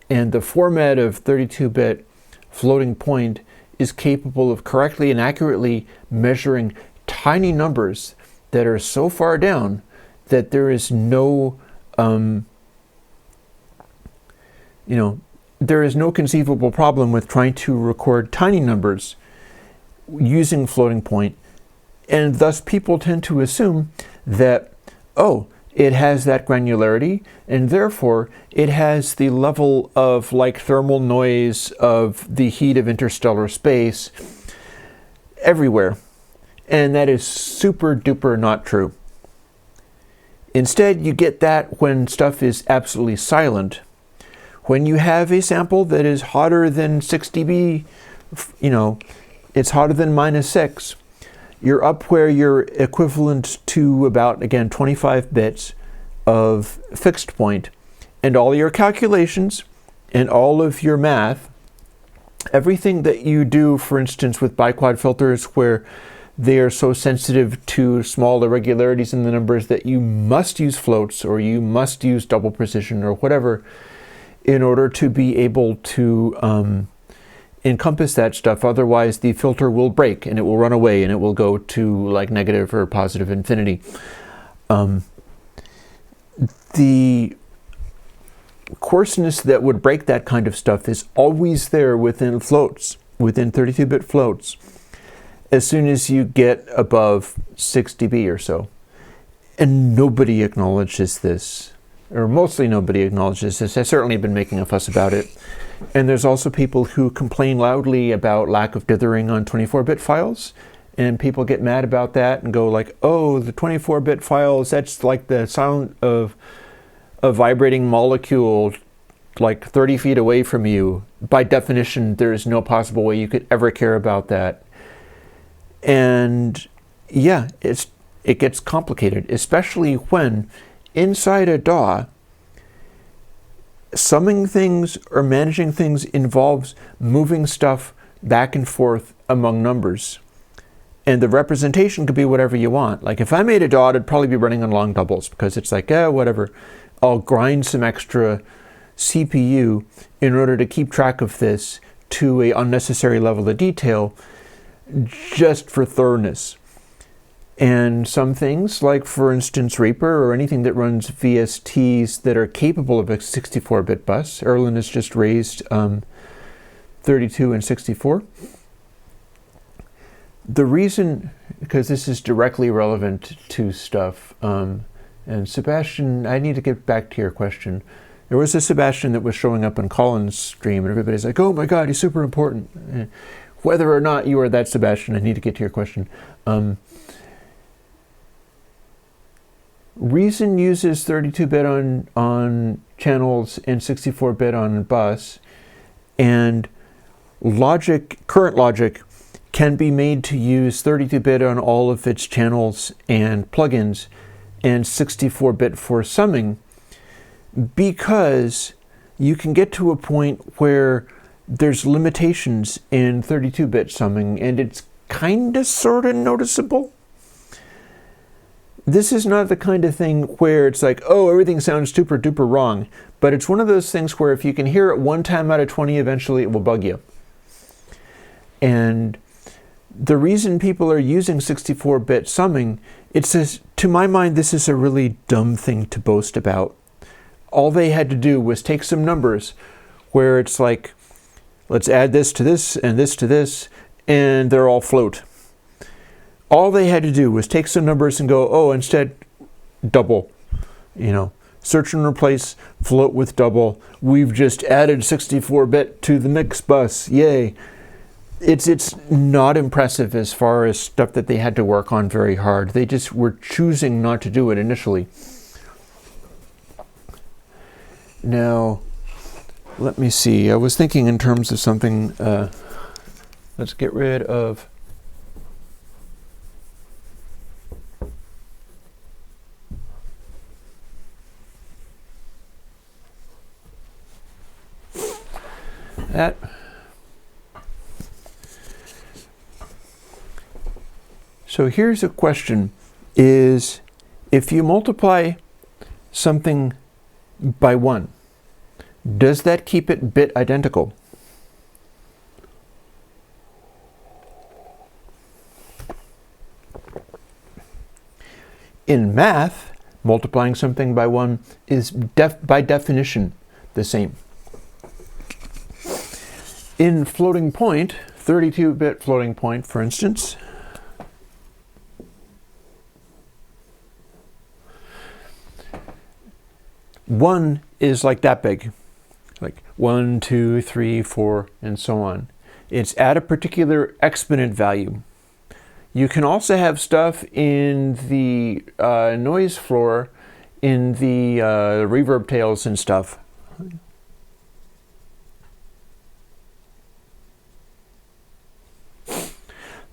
And the format of 32-bit floating point is capable of correctly and accurately measuring tiny numbers that are so far down that there is no, there is no conceivable problem with trying to record tiny numbers using floating point. And thus people tend to assume that, oh, it has that granularity, and therefore it has the level of like thermal noise of the heat of interstellar space everywhere. And that is super duper not true. Instead, you get that when stuff is absolutely silent. When you have a sample that is hotter than 6 dB, it's hotter than -6, you're up where you're equivalent to about, again, 25 bits of fixed point. And all your calculations and all of your math, everything that you do, for instance, with biquad filters, where they are so sensitive to small irregularities in the numbers that you must use floats or you must use double precision or whatever in order to be able to encompass that stuff. Otherwise, the filter will break and it will run away and it will go to like negative or positive infinity. The coarseness that would break that kind of stuff is always there within floats, within 32-bit floats, as soon as you get above 6 dB or so. And nobody acknowledges this, or mostly nobody acknowledges this. I've certainly been making a fuss about it. And there's also people who complain loudly about lack of dithering on 24-bit files, and people get mad about that and go like, oh, the 24-bit files, that's like the sound of a vibrating molecule like 30 feet away from you. By definition, there is no possible way you could ever care about that. And yeah, it gets complicated, especially when inside a DAW, summing things or managing things involves moving stuff back and forth among numbers. And the representation could be whatever you want. Like if I made a DAW, it'd probably be running on long doubles because it's like, whatever. I'll grind some extra CPU in order to keep track of this to an unnecessary level of detail just for thoroughness. And some things, like for instance Reaper or anything that runs VSTs that are capable of a 64-bit bus. Erlen has just raised 32 and 64. The reason, because this is directly relevant to stuff, and Sebastian, I need to get back to your question. There was a Sebastian that was showing up on Colin's stream, and everybody's like, oh my god, he's super important. Whether or not you are that Sebastian, I need to get to your question. Reason uses 32-bit on channels and 64-bit on bus, and current logic can be made to use 32-bit on all of its channels and plugins and 64-bit for summing, because you can get to a point where there's limitations in 32-bit summing, and it's kind of sort of noticeable. This is not the kind of thing where it's like, oh, everything sounds super duper wrong, but it's one of those things where if you can hear it one time out of 20, eventually it will bug you. And the reason people are using 64-bit summing, it says, to my mind, this is a really dumb thing to boast about. All they had to do was take some numbers where it's like, let's add this to this and this to this, and they're all float. all they had to do was take some numbers and go, oh, instead double, you know, search and replace, float with double. We've just added 64-bit to the mix bus. Yay. It's not impressive as far as stuff that they had to work on very hard. They just were choosing not to do it initially. Now, let me see. I was thinking in terms of something. Let's get rid of. That. So here's a question, is if you multiply something by 1, does that keep it bit identical? In math, multiplying something by 1 is by definition the same. In floating point, 32-bit floating point, for instance, one is like that big, like 1, 2, 3, 4, and so on. It's at a particular exponent value. You can also have stuff in the noise floor, in the reverb tails and stuff.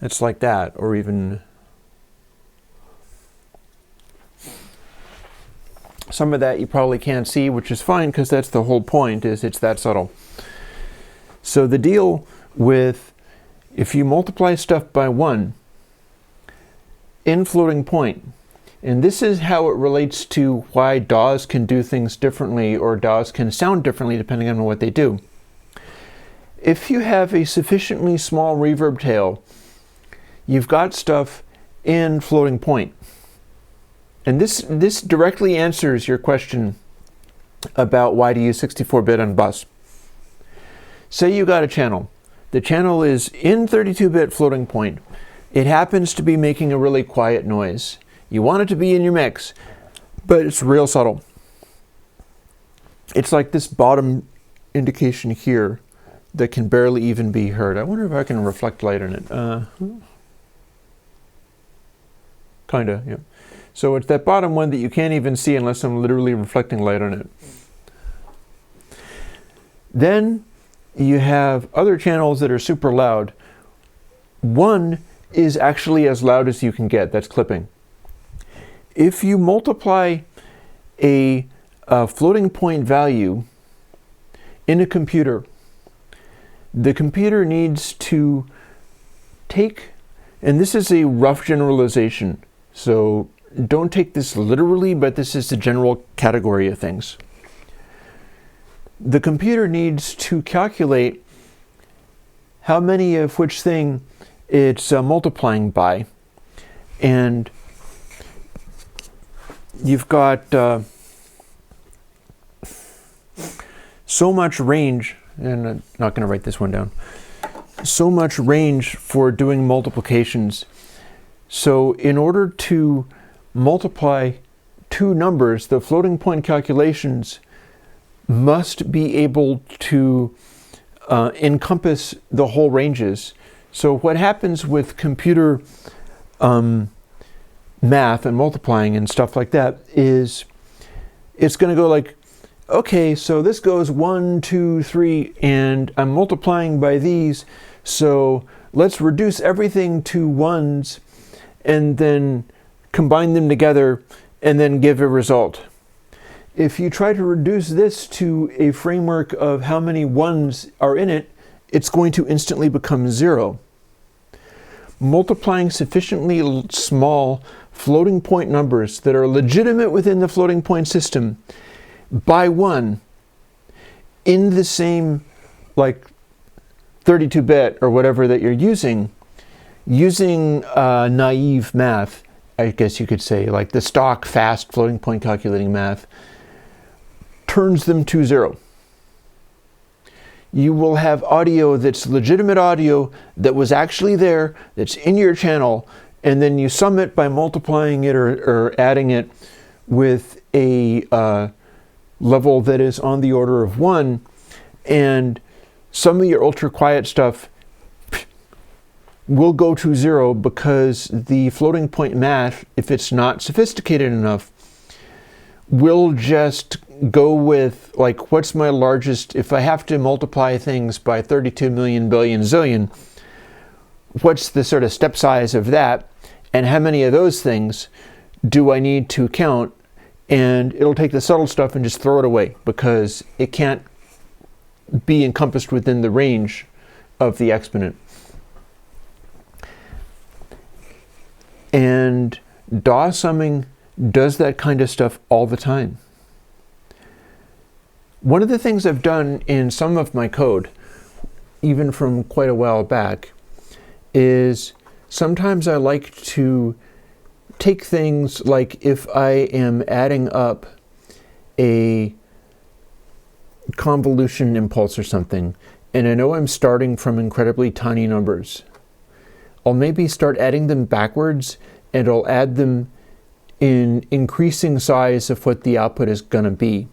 It's like that, or even some of that you probably can't see, which is fine because that's the whole point, is it's that subtle. So the deal with, if you multiply stuff by 1 in floating point, and this is how it relates to why DAWs can do things differently, or DAWs can sound differently depending on what they do. If you have a sufficiently small reverb tail, you've got stuff in floating point. And this directly answers your question about why to use 64-bit on bus. Say you got a channel. The channel is in 32-bit floating point. It happens to be making a really quiet noise. You want it to be in your mix, but it's real subtle. It's like this bottom indication here that can barely even be heard. I wonder if I can reflect light on it. Kinda, yeah. So it's that bottom one that you can't even see unless I'm literally reflecting light on it. Then you have other channels that are super loud. One is actually as loud as you can get, that's clipping. If you multiply a floating point value in a computer, the computer needs to take, and this is a rough generalization, so don't take this literally, but this is the general category of things. The computer needs to calculate how many of which thing it's multiplying by. And you've got so much range, and I'm not going to write this one down, so much range for doing multiplications. So in order to multiply two numbers, the floating point calculations must be able to encompass the whole ranges. So what happens with computer math and multiplying and stuff like that is it's going to go like, okay, so this goes 1, 2, 3, and I'm multiplying by these, so let's reduce everything to ones and then combine them together and then give a result. If you try to reduce this to a framework of how many ones are in it, it's going to instantly become 0. Multiplying sufficiently small floating point numbers that are legitimate within the floating point system by 1 in the same, like, 32-bit or whatever that you're using naive math, I guess you could say, like the stock fast floating point calculating math, turns them to 0. You will have audio that's legitimate audio that was actually there, that's in your channel, and then you sum it by multiplying it or adding it with a level that is on the order of 1, and some of your ultra quiet stuff will go to 0 because the floating point math, if it's not sophisticated enough, will just go with, like, what's my largest, if I have to multiply things by 32 million billion zillion, what's the sort of step size of that, and how many of those things do I need to count? And it'll take the subtle stuff and just throw it away because it can't be encompassed within the range of the exponent. And DAW summing does that kind of stuff all the time. One of the things I've done in some of my code, even from quite a while back, is sometimes I like to take things like if I am adding up a convolution impulse or something, and I know I'm starting from incredibly tiny numbers, I'll maybe start adding them backwards, and I'll add them in increasing size of what the output is going to be.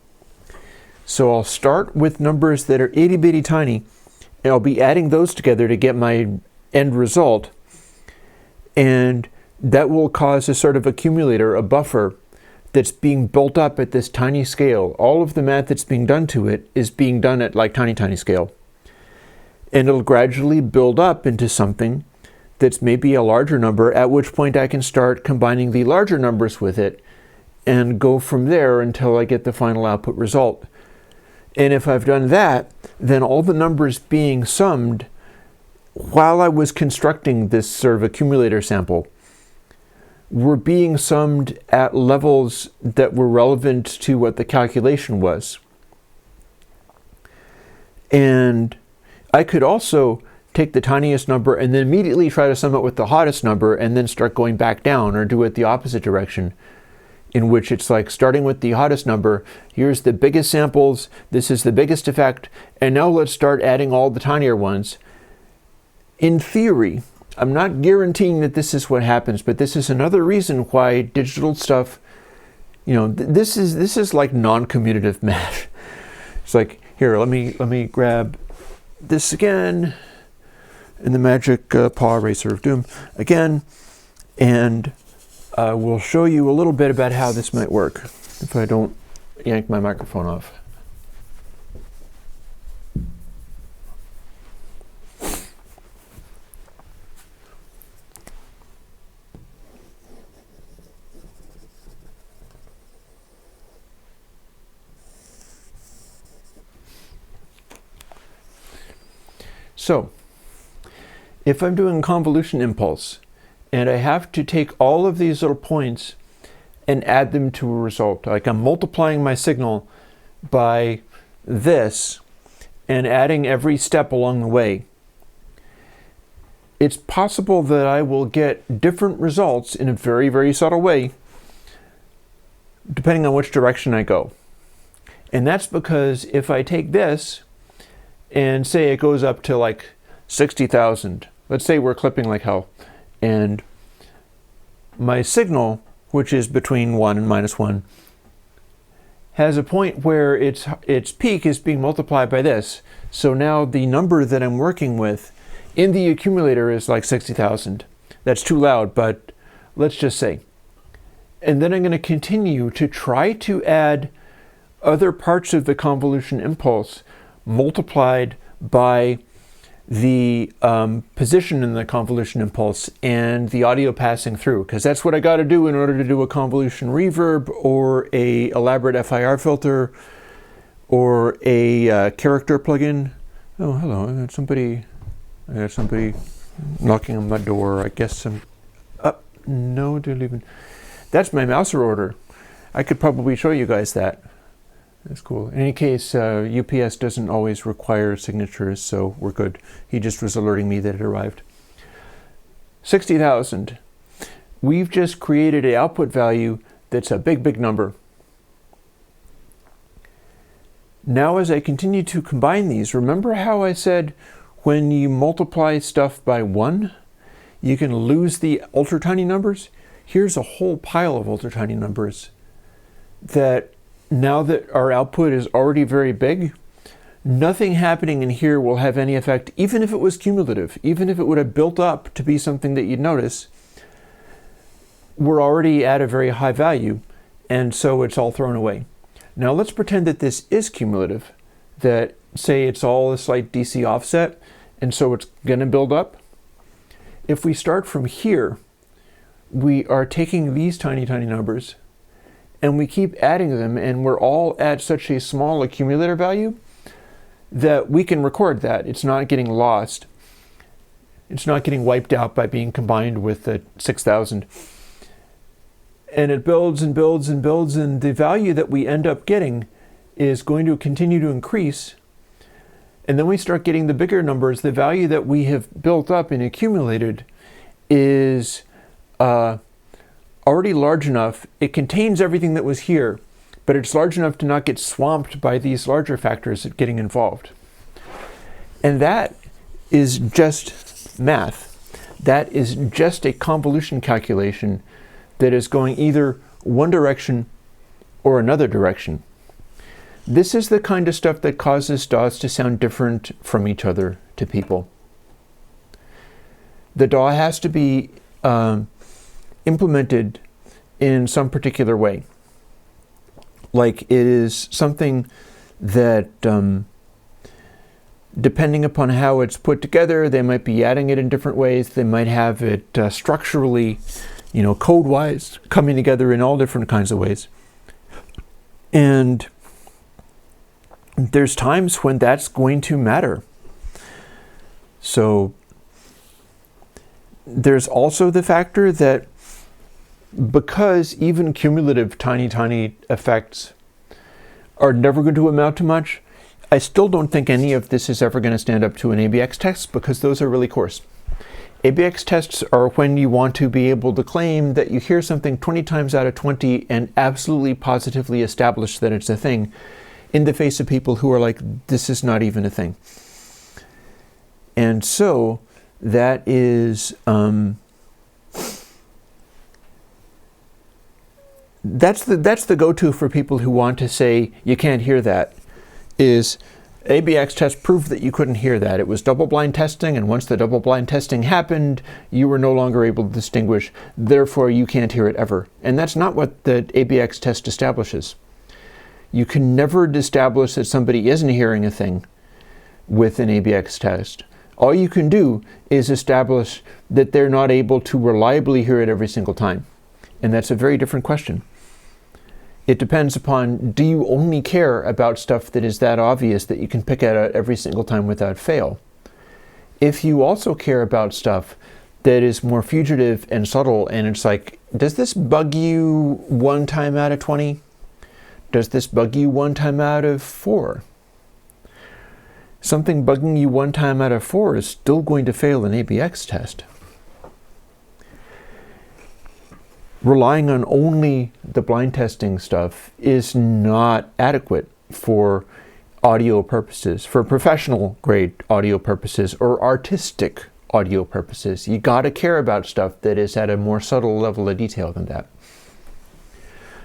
So I'll start with numbers that are itty bitty tiny, and I'll be adding those together to get my end result, and that will cause a sort of accumulator, a buffer, that's being built up at this tiny scale. All of the math that's being done to it is being done at like tiny scale. And it'll gradually build up into something that's maybe a larger number, at which point I can start combining the larger numbers with it and go from there until I get the final output result. And if I've done that, then all the numbers being summed while I was constructing this sort of accumulator sample were being summed at levels that were relevant to what the calculation was. And I could also take the tiniest number and then immediately try to sum it with the hottest number and then start going back down, or do it the opposite direction, in which it's like starting with the hottest number, here's the biggest samples, this is the biggest effect, and now let's start adding all the tinier ones. In theory, I'm not guaranteeing that this is what happens, but this is another reason why digital stuff, you know, this is like non-commutative math. It's like, here, let me grab this again, and the magic paw eraser of doom again, and we'll show you a little bit about how this might work if I don't yank my microphone off. So, if I'm doing convolution impulse, and I have to take all of these little points and add them to a result, like I'm multiplying my signal by this and adding every step along the way, it's possible that I will get different results in a very, very subtle way, depending on which direction I go. And that's because if I take this and say it goes up to like 60,000, let's say we're clipping like hell, and my signal, which is between 1 and -1, has a point where its peak is being multiplied by this. So now the number that I'm working with in the accumulator is like 60,000. That's too loud, but let's just say. And then I'm going to continue to try to add other parts of the convolution impulse multiplied by the position in the convolution impulse and the audio passing through, because that's what I got to do in order to do a convolution reverb or a elaborate FIR filter or a character plugin. Oh, hello! I got somebody knocking on my door. I guess I'm up. No, didn't even. That's my Mouser order. I could probably show you guys that. That's cool. In any case, UPS doesn't always require signatures, so we're good. He just was alerting me that it arrived. 60,000. We've just created an output value that's a big, big number. Now as I continue to combine these, remember how I said when you multiply stuff by 1, you can lose the ultra tiny numbers. Here's a whole pile of ultra tiny numbers that now that our output is already very big, nothing happening in here will have any effect, even if it was cumulative, even if it would have built up to be something that you'd notice. We're already at a very high value, and so it's all thrown away. Now let's pretend that this is cumulative, that say it's all a slight DC offset, and so it's going to build up. If we start from here, we are taking these tiny, tiny numbers, and we keep adding them, and we're all at such a small accumulator value that we can record that. It's not getting lost. It's not getting wiped out by being combined with the 6,000. And it builds and builds and builds, and the value that we end up getting is going to continue to increase. And then we start getting the bigger numbers. The value that we have built up and accumulated is already large enough. It contains everything that was here, but it's large enough to not get swamped by these larger factors getting involved. And that is just math. That is just a convolution calculation that is going either one direction or another direction. This is the kind of stuff that causes DAWs to sound different from each other to people. The DAW has to be implemented in some particular way. Like it is something that, depending upon how it's put together, they might be adding it in different ways. They might have it structurally, code-wise, coming together in all different kinds of ways. And there's times when that's going to matter. So there's also the factor that because even cumulative tiny, tiny effects are never going to amount to much, I still don't think any of this is ever going to stand up to an ABX test because those are really coarse. ABX tests are when you want to be able to claim that you hear something 20 times out of 20 and absolutely positively establish that it's a thing in the face of people who are like, this is not even a thing. And so that is, that's the go-to for people who want to say you can't hear that, is ABX test proved that you couldn't hear that. It was double-blind testing, and once the double-blind testing happened, you were no longer able to distinguish, therefore you can't hear it ever. And that's not what the ABX test establishes. You can never establish that somebody isn't hearing a thing with an ABX test. All you can do is establish that they're not able to reliably hear it every single time. And that's a very different question. It depends upon, do you only care about stuff that is that obvious that you can pick at it every single time without fail? If you also care about stuff that is more fugitive and subtle, and it's like, does this bug you one time out of 20? Does this bug you one time out of 4? Something bugging you one time out of 4 is still going to fail an ABX test. Relying on only the blind testing stuff is not adequate for audio purposes, for professional grade audio purposes or artistic audio purposes. You got to care about stuff that is at a more subtle level of detail than that.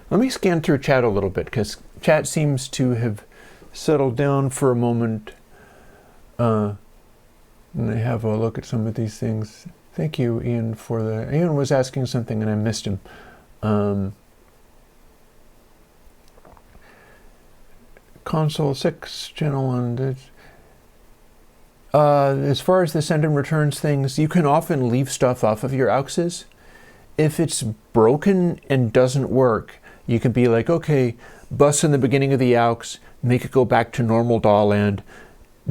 Let me scan through chat a little bit, because chat seems to have settled down for a moment. And I have a look at some of these things. Thank you, Ian, Ian was asking something and I missed him. Console 6 channel and as far as the send and returns things, you can often leave stuff off of your AUXes. If it's broken and doesn't work, you can be like, okay, bus in the beginning of the AUX, make it go back to normal DAW land,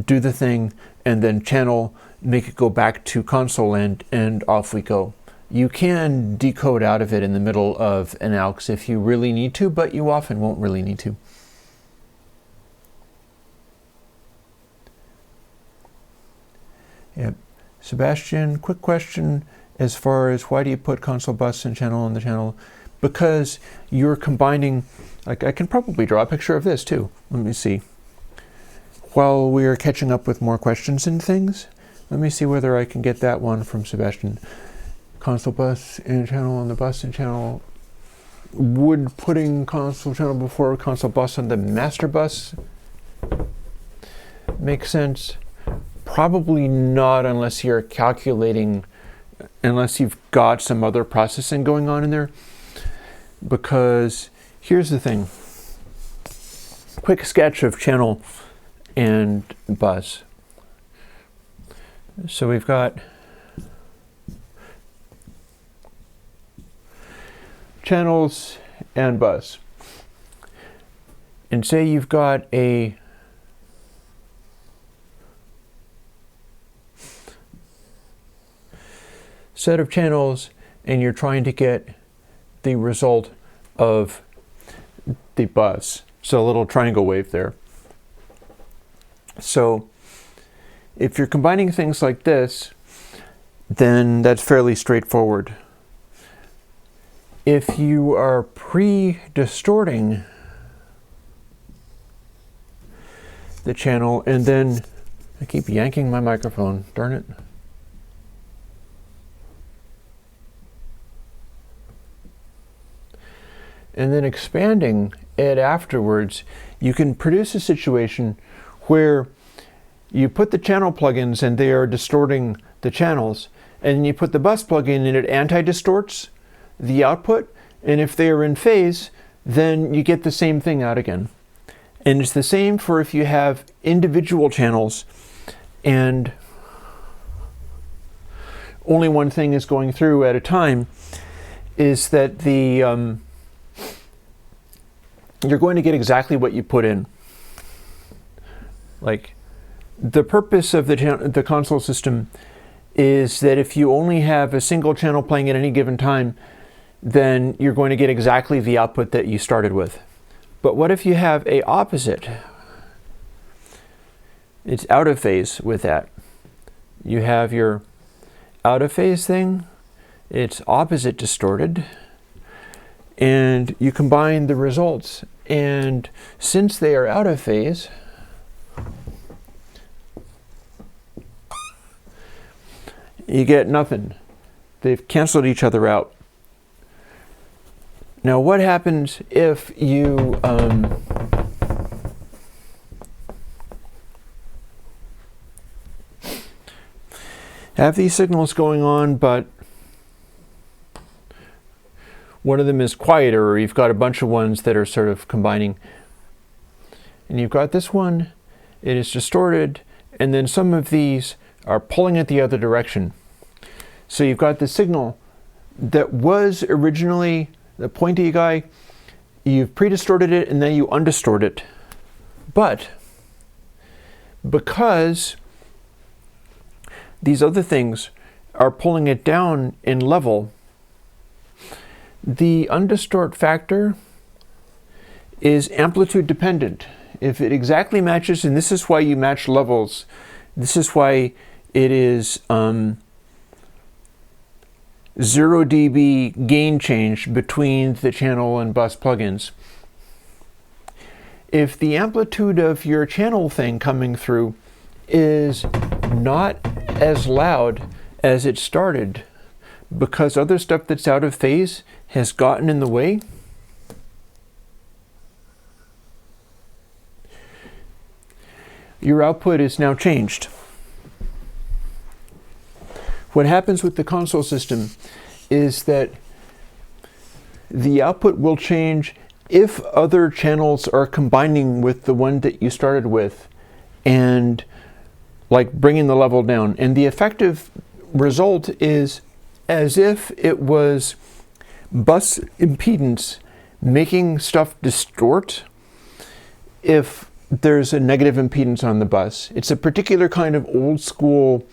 do the thing, and then channel, make it go back to console land, and off we go. You can decode out of it in the middle of an AUX if you really need to, but you often won't really need to. Yep. Sebastian, quick question as far as why do you put console bus and channel on the channel? Because you're combining, like I can probably draw a picture of this too. Let me see. While we are catching up with more questions and things, let me see whether I can get that one from Sebastian. console bus in channel on the bus in channel. Would putting console channel before console bus on the master bus make sense? Probably not, unless you're calculating, unless you've got some other processing going on in there. Because here's the thing. Quick sketch of channel and bus. So we've got channels and bus. And say you've got a set of channels and you're trying to get the result of the bus. So a little triangle wave there. So if you're combining things like this, then that's fairly straightforward. If you are pre-distorting the channel, and then I keep yanking my microphone, darn it. And then expanding it afterwards, you can produce a situation where you put the channel plugins and they are distorting the channels, and you put the bus plugin and it anti-distorts the output, and if they are in phase, then you get the same thing out again. And it's the same for if you have individual channels and only one thing is going through at a time, is that the you're going to get exactly what you put in. Like, the purpose of the console system is that if you only have a single channel playing at any given time, then you're going to get exactly the output that you started with. But what if you have a opposite? It's out of phase with that. You have your out of phase thing, it's opposite distorted, and you combine the results. And since they are out of phase, you get nothing. They've canceled each other out. Now, what happens if you have these signals going on, but one of them is quieter, or you've got a bunch of ones that are sort of combining, and you've got this one, it is distorted, and then some of these are pulling it the other direction. So you've got the signal that was originally the pointy guy, you've pre-distorted it and then you undistort it. But because these other things are pulling it down in level, the undistort factor is amplitude dependent. If it exactly matches, and this is why you match levels, this is why it is 0 dB gain change between the channel and bus plugins. If the amplitude of your channel thing coming through is not as loud as it started because other stuff that's out of phase has gotten in the way, your output is now changed. What happens with the console system is that the output will change if other channels are combining with the one that you started with and like bringing the level down. And the effective result is as if it was bus impedance making stuff distort if there's a negative impedance on the bus. It's a particular kind of old school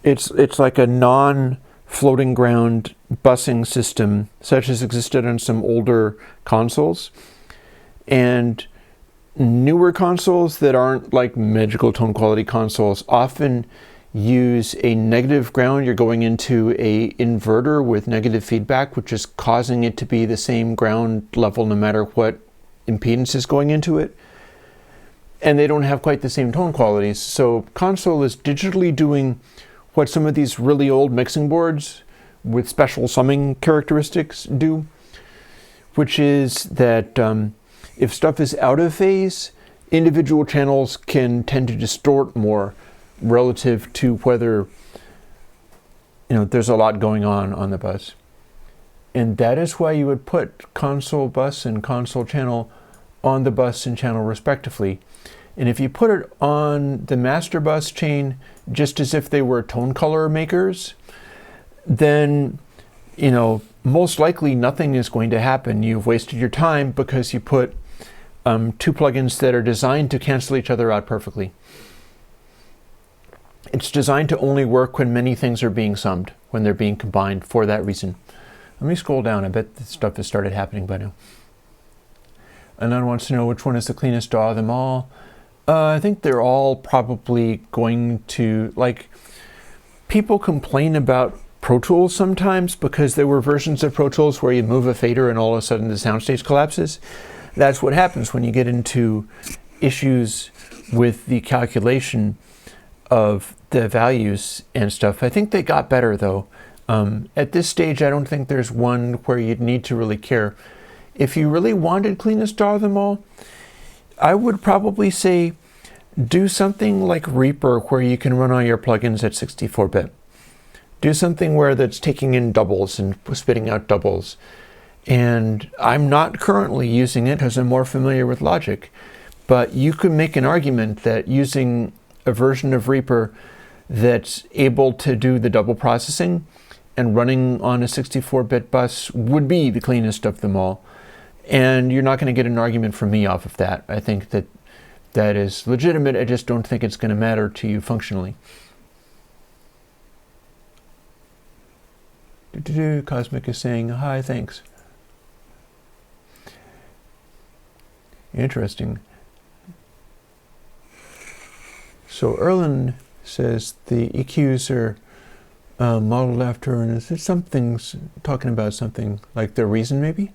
it's like a non-floating ground busing system, such as existed on some older consoles. And newer consoles that aren't like magical tone quality consoles often use a negative ground. You're going into a inverter with negative feedback, which is causing it to be the same ground level no matter what impedance is going into it. And they don't have quite the same tone qualities. So console is digitally doing what some of these really old mixing boards with special summing characteristics do, which is that if stuff is out of phase, individual channels can tend to distort more relative to whether there's a lot going on the bus. And that is why you would put console bus and console channel on the bus and channel respectively. And if you put it on the master bus chain just as if they were tone color makers, then most likely nothing is going to happen. You've wasted your time because you put two plugins that are designed to cancel each other out perfectly. It's designed to only work when many things are being summed, when they're being combined for that reason. Let me scroll down. I bet this stuff has started happening by now. Another wants to know which one is the cleanest DAW of them all. I think they're all probably going to, people complain about Pro Tools sometimes because there were versions of Pro Tools where you move a fader and all of a sudden the soundstage collapses. That's what happens when you get into issues with the calculation of the values and stuff. I think they got better though. At this stage, I don't think there's one where you'd need to really care. If you really wanted cleanest DAW of them all, I would probably say do something like Reaper where you can run all your plugins at 64-bit. Do something where that's taking in doubles and spitting out doubles. And I'm not currently using it because I'm more familiar with Logic. But you could make an argument that using a version of Reaper that's able to do the double processing and running on a 64-bit bus would be the cleanest of them all. And you're not going to get an argument from me off of that. I think that that is legitimate. I just don't think it's going to matter to you functionally. Cosmic is saying, hi, thanks. Interesting. So Erlen says the EQs are modeled after, and is it something's talking about something like the reason maybe?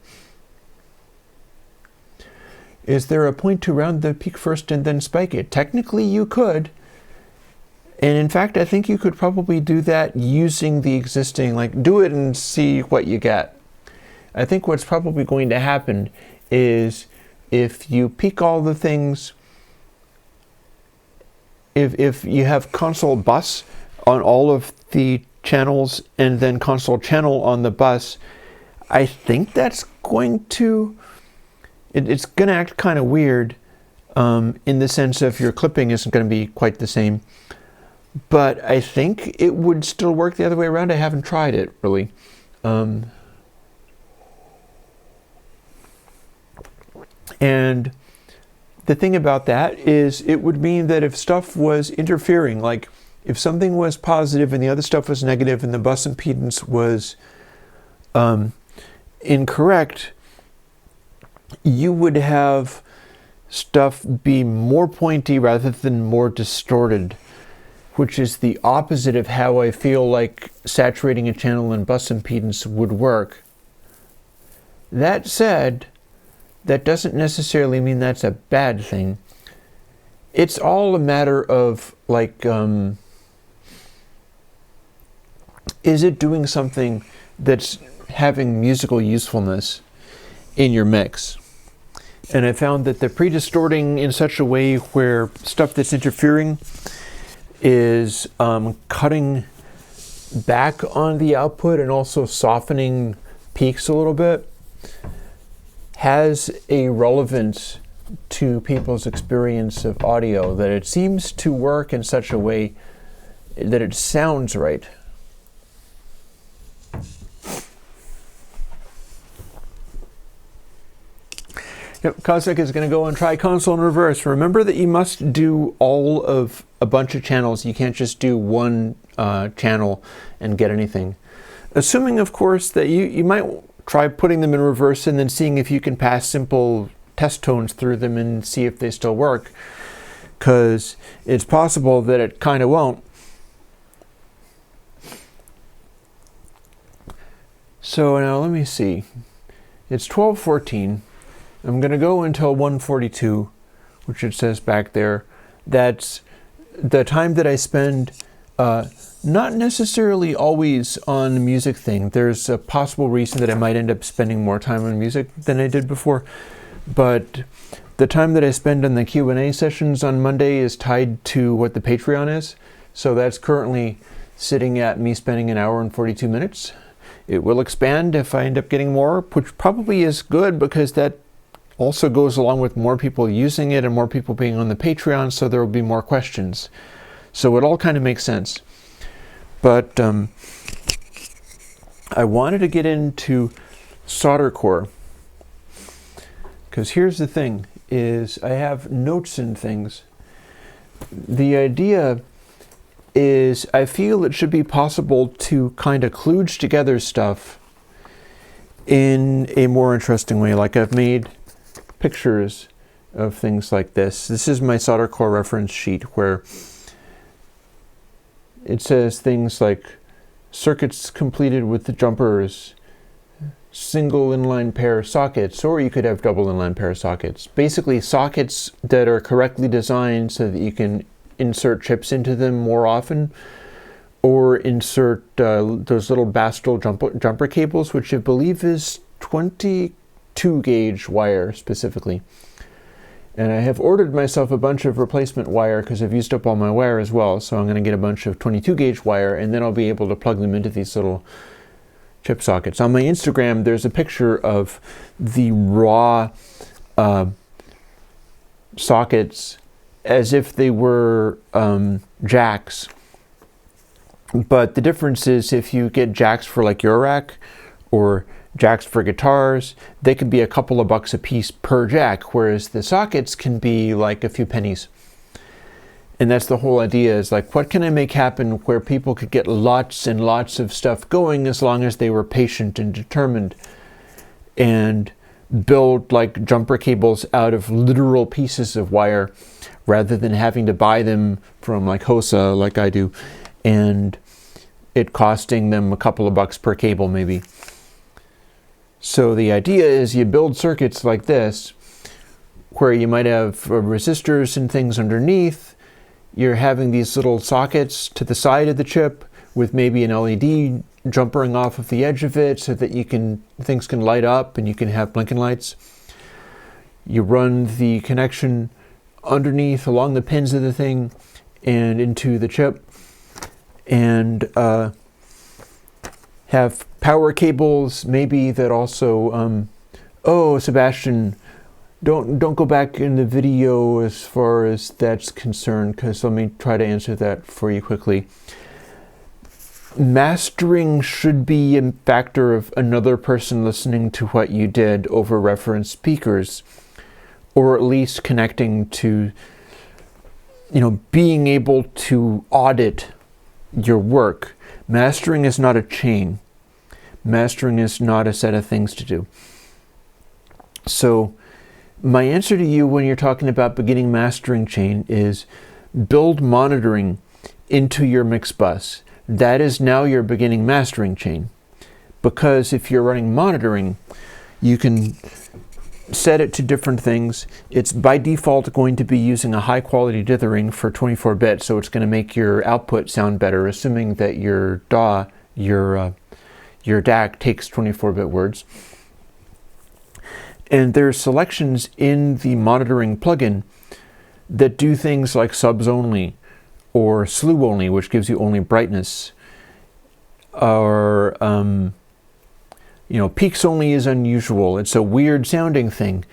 Is there a point to round the peak first and then spike it? Technically you could. And in fact, I think you could probably do that using the existing, do it and see what you get. I think what's probably going to happen is if you peak all the things, if you have console bus on all of the channels and then console channel on the bus, I think that's going to, it's going to act kind of weird in the sense of your clipping isn't going to be quite the same. But I think it would still work the other way around. I haven't tried it, really. And the thing about that is it would mean that if stuff was interfering, like if something was positive and the other stuff was negative and the bus impedance was incorrect, you would have stuff be more pointy rather than more distorted, which is the opposite of how I feel like saturating a channel in bus impedance would work. That said, that doesn't necessarily mean that's a bad thing. It's all a matter of is it doing something that's having musical usefulness in your mix? And I found that the pre-distorting in such a way where stuff that's interfering is cutting back on the output and also softening peaks a little bit has a relevance to people's experience of audio, that it seems to work in such a way that it sounds right. Yep, Cosmic is going to go and try console in reverse. Remember that you must do all of a bunch of channels. You can't just do one channel and get anything. Assuming, of course, that you might try putting them in reverse and then seeing if you can pass simple test tones through them and see if they still work. Because it's possible that it kind of won't. So now let me see. It's 12:14. I'm going to go until 1:42, which it says back there. That's the time that I spend Not necessarily always on the music thing. There's a possible reason that I might end up spending more time on music than I did before, but the time that I spend on the Q&A sessions on Monday is tied to what the Patreon is. So that's currently sitting at me spending an hour and 42 minutes. It will expand if I end up getting more, which probably is good because that also goes along with more people using it and more people being on the Patreon, so there will be more questions. So it all kind of makes sense. But I wanted to get into Soldercore, because here's the thing, is I have notes and things. The idea is I feel it should be possible to kind of kludge together stuff in a more interesting way. Like I've made pictures of things like this. This is my Soldercore reference sheet where it says things like circuits completed with the jumpers, single inline pair sockets, or you could have double inline pair sockets. Basically sockets that are correctly designed so that you can insert chips into them more often, or insert those little Bastel jumper cables, which I believe is 22 gauge wire specifically. And I have ordered myself a bunch of replacement wire because I've used up all my wire as well. So I'm going to get a bunch of 22 gauge wire, and then I'll be able to plug them into these little chip sockets. On my Instagram, there's a picture of the raw sockets as if they were jacks. But the difference is if you get jacks for like Eurorack or jacks for guitars, they can be a couple of bucks a piece per jack, whereas the sockets can be like a few pennies. And that's the whole idea, is like, what can I make happen where people could get lots and lots of stuff going as long as they were patient and determined, and build like jumper cables out of literal pieces of wire rather than having to buy them from like Hosa like I do, and it costing them a couple of bucks per cable maybe. So the idea is you build circuits like this, where you might have resistors and things underneath. You're having these little sockets to the side of the chip with maybe an LED jumpering off of the edge of it so that things can light up and you can have blinking lights. You run the connection underneath along the pins of the thing and into the chip, and have power cables maybe that also oh, Sebastian, don't go back in the video as far as that's concerned, because let me try to answer that for you quickly. Mastering should be a factor of another person listening to what you did over reference speakers, or at least connecting to, being able to audit your work. Mastering is not a chain. Mastering is not a set of things to do. So my answer to you when you're talking about beginning mastering chain is build monitoring into your mix bus. That is now your beginning mastering chain. Because if you're running monitoring, you can set it to different things. It's by default going to be using a high quality dithering for 24 bits, so it's going to make your output sound better, assuming that your DAW, your DAC takes 24-bit words. And there's selections in the monitoring plugin that do things like subs only, or slew only, which gives you only brightness, or peaks only is unusual. It's a weird sounding thing.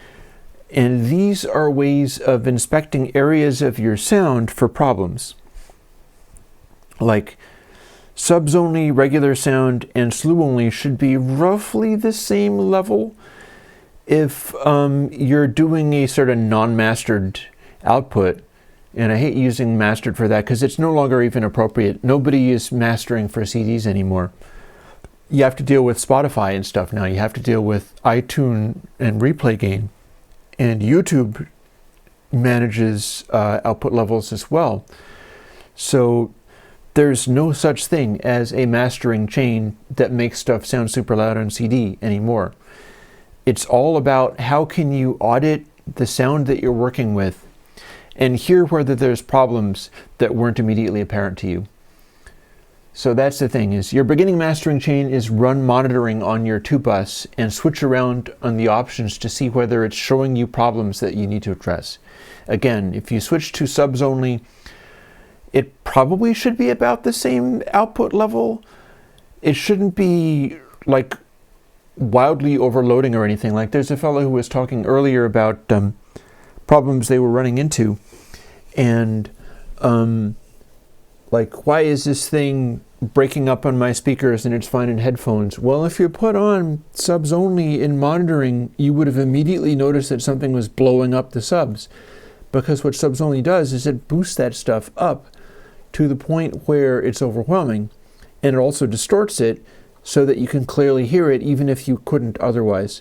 And these are ways of inspecting areas of your sound for problems. Like subs only, regular sound, and slew only should be roughly the same level if you're doing a sort of non-mastered output. And I hate using mastered for that because it's no longer even appropriate. Nobody is mastering for CDs anymore. You have to deal with Spotify and stuff now. You have to deal with iTunes and replay gain. And YouTube manages output levels as well. So there's no such thing as a mastering chain that makes stuff sound super loud on CD anymore. It's all about how can you audit the sound that you're working with and hear whether there's problems that weren't immediately apparent to you. So that's the thing, is your beginning mastering chain is run monitoring on your 2-bus and switch around on the options to see whether it's showing you problems that you need to address. Again, if you switch to subs only, it probably should be about the same output level. It shouldn't be like wildly overloading or anything. Like there's a fellow who was talking earlier about problems they were running into, and like, why is this thing breaking up on my speakers and it's fine in headphones? Well, if you put on subs only in monitoring, you would have immediately noticed that something was blowing up the subs, because what subs only does is it boosts that stuff up to the point where it's overwhelming, and it also distorts it so that you can clearly hear it even if you couldn't otherwise.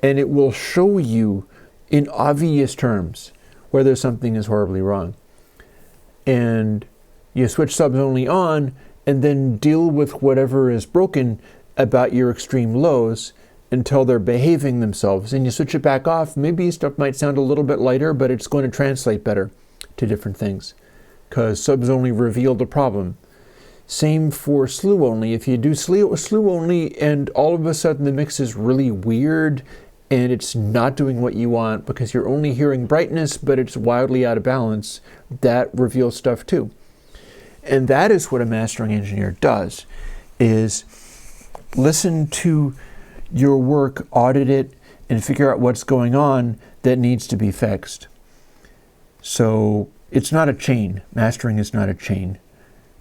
And it will show you in obvious terms whether something is horribly wrong. And you switch subs only on and then deal with whatever is broken about your extreme lows until they're behaving themselves. And you switch it back off. Maybe stuff might sound a little bit lighter, but it's going to translate better to different things, because subs only reveal the problem. Same for slew only. If you do slew only and all of a sudden the mix is really weird and it's not doing what you want because you're only hearing brightness but it's wildly out of balance, that reveals stuff too. And that is what a mastering engineer does, is listen to your work, audit it, and figure out what's going on that needs to be fixed. So it's not a chain. Mastering is not a chain.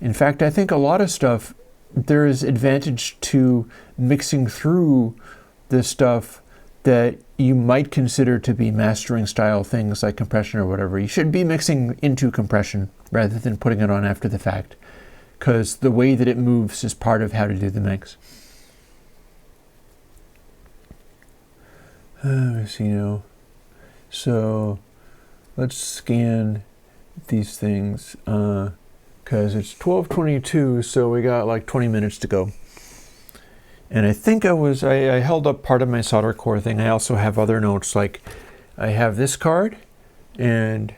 In fact, I think a lot of stuff, there is advantage to mixing through the stuff that you might consider to be mastering style things like compression or whatever. You should be mixing into compression rather than putting it on after the fact, because the way that it moves is part of how to do the mix. Let me see now. So let's scan these things, because it's 12:22, so we got like 20 minutes to go. And I think I held up part of my Soldercore thing. I also have other notes, like I have this card, and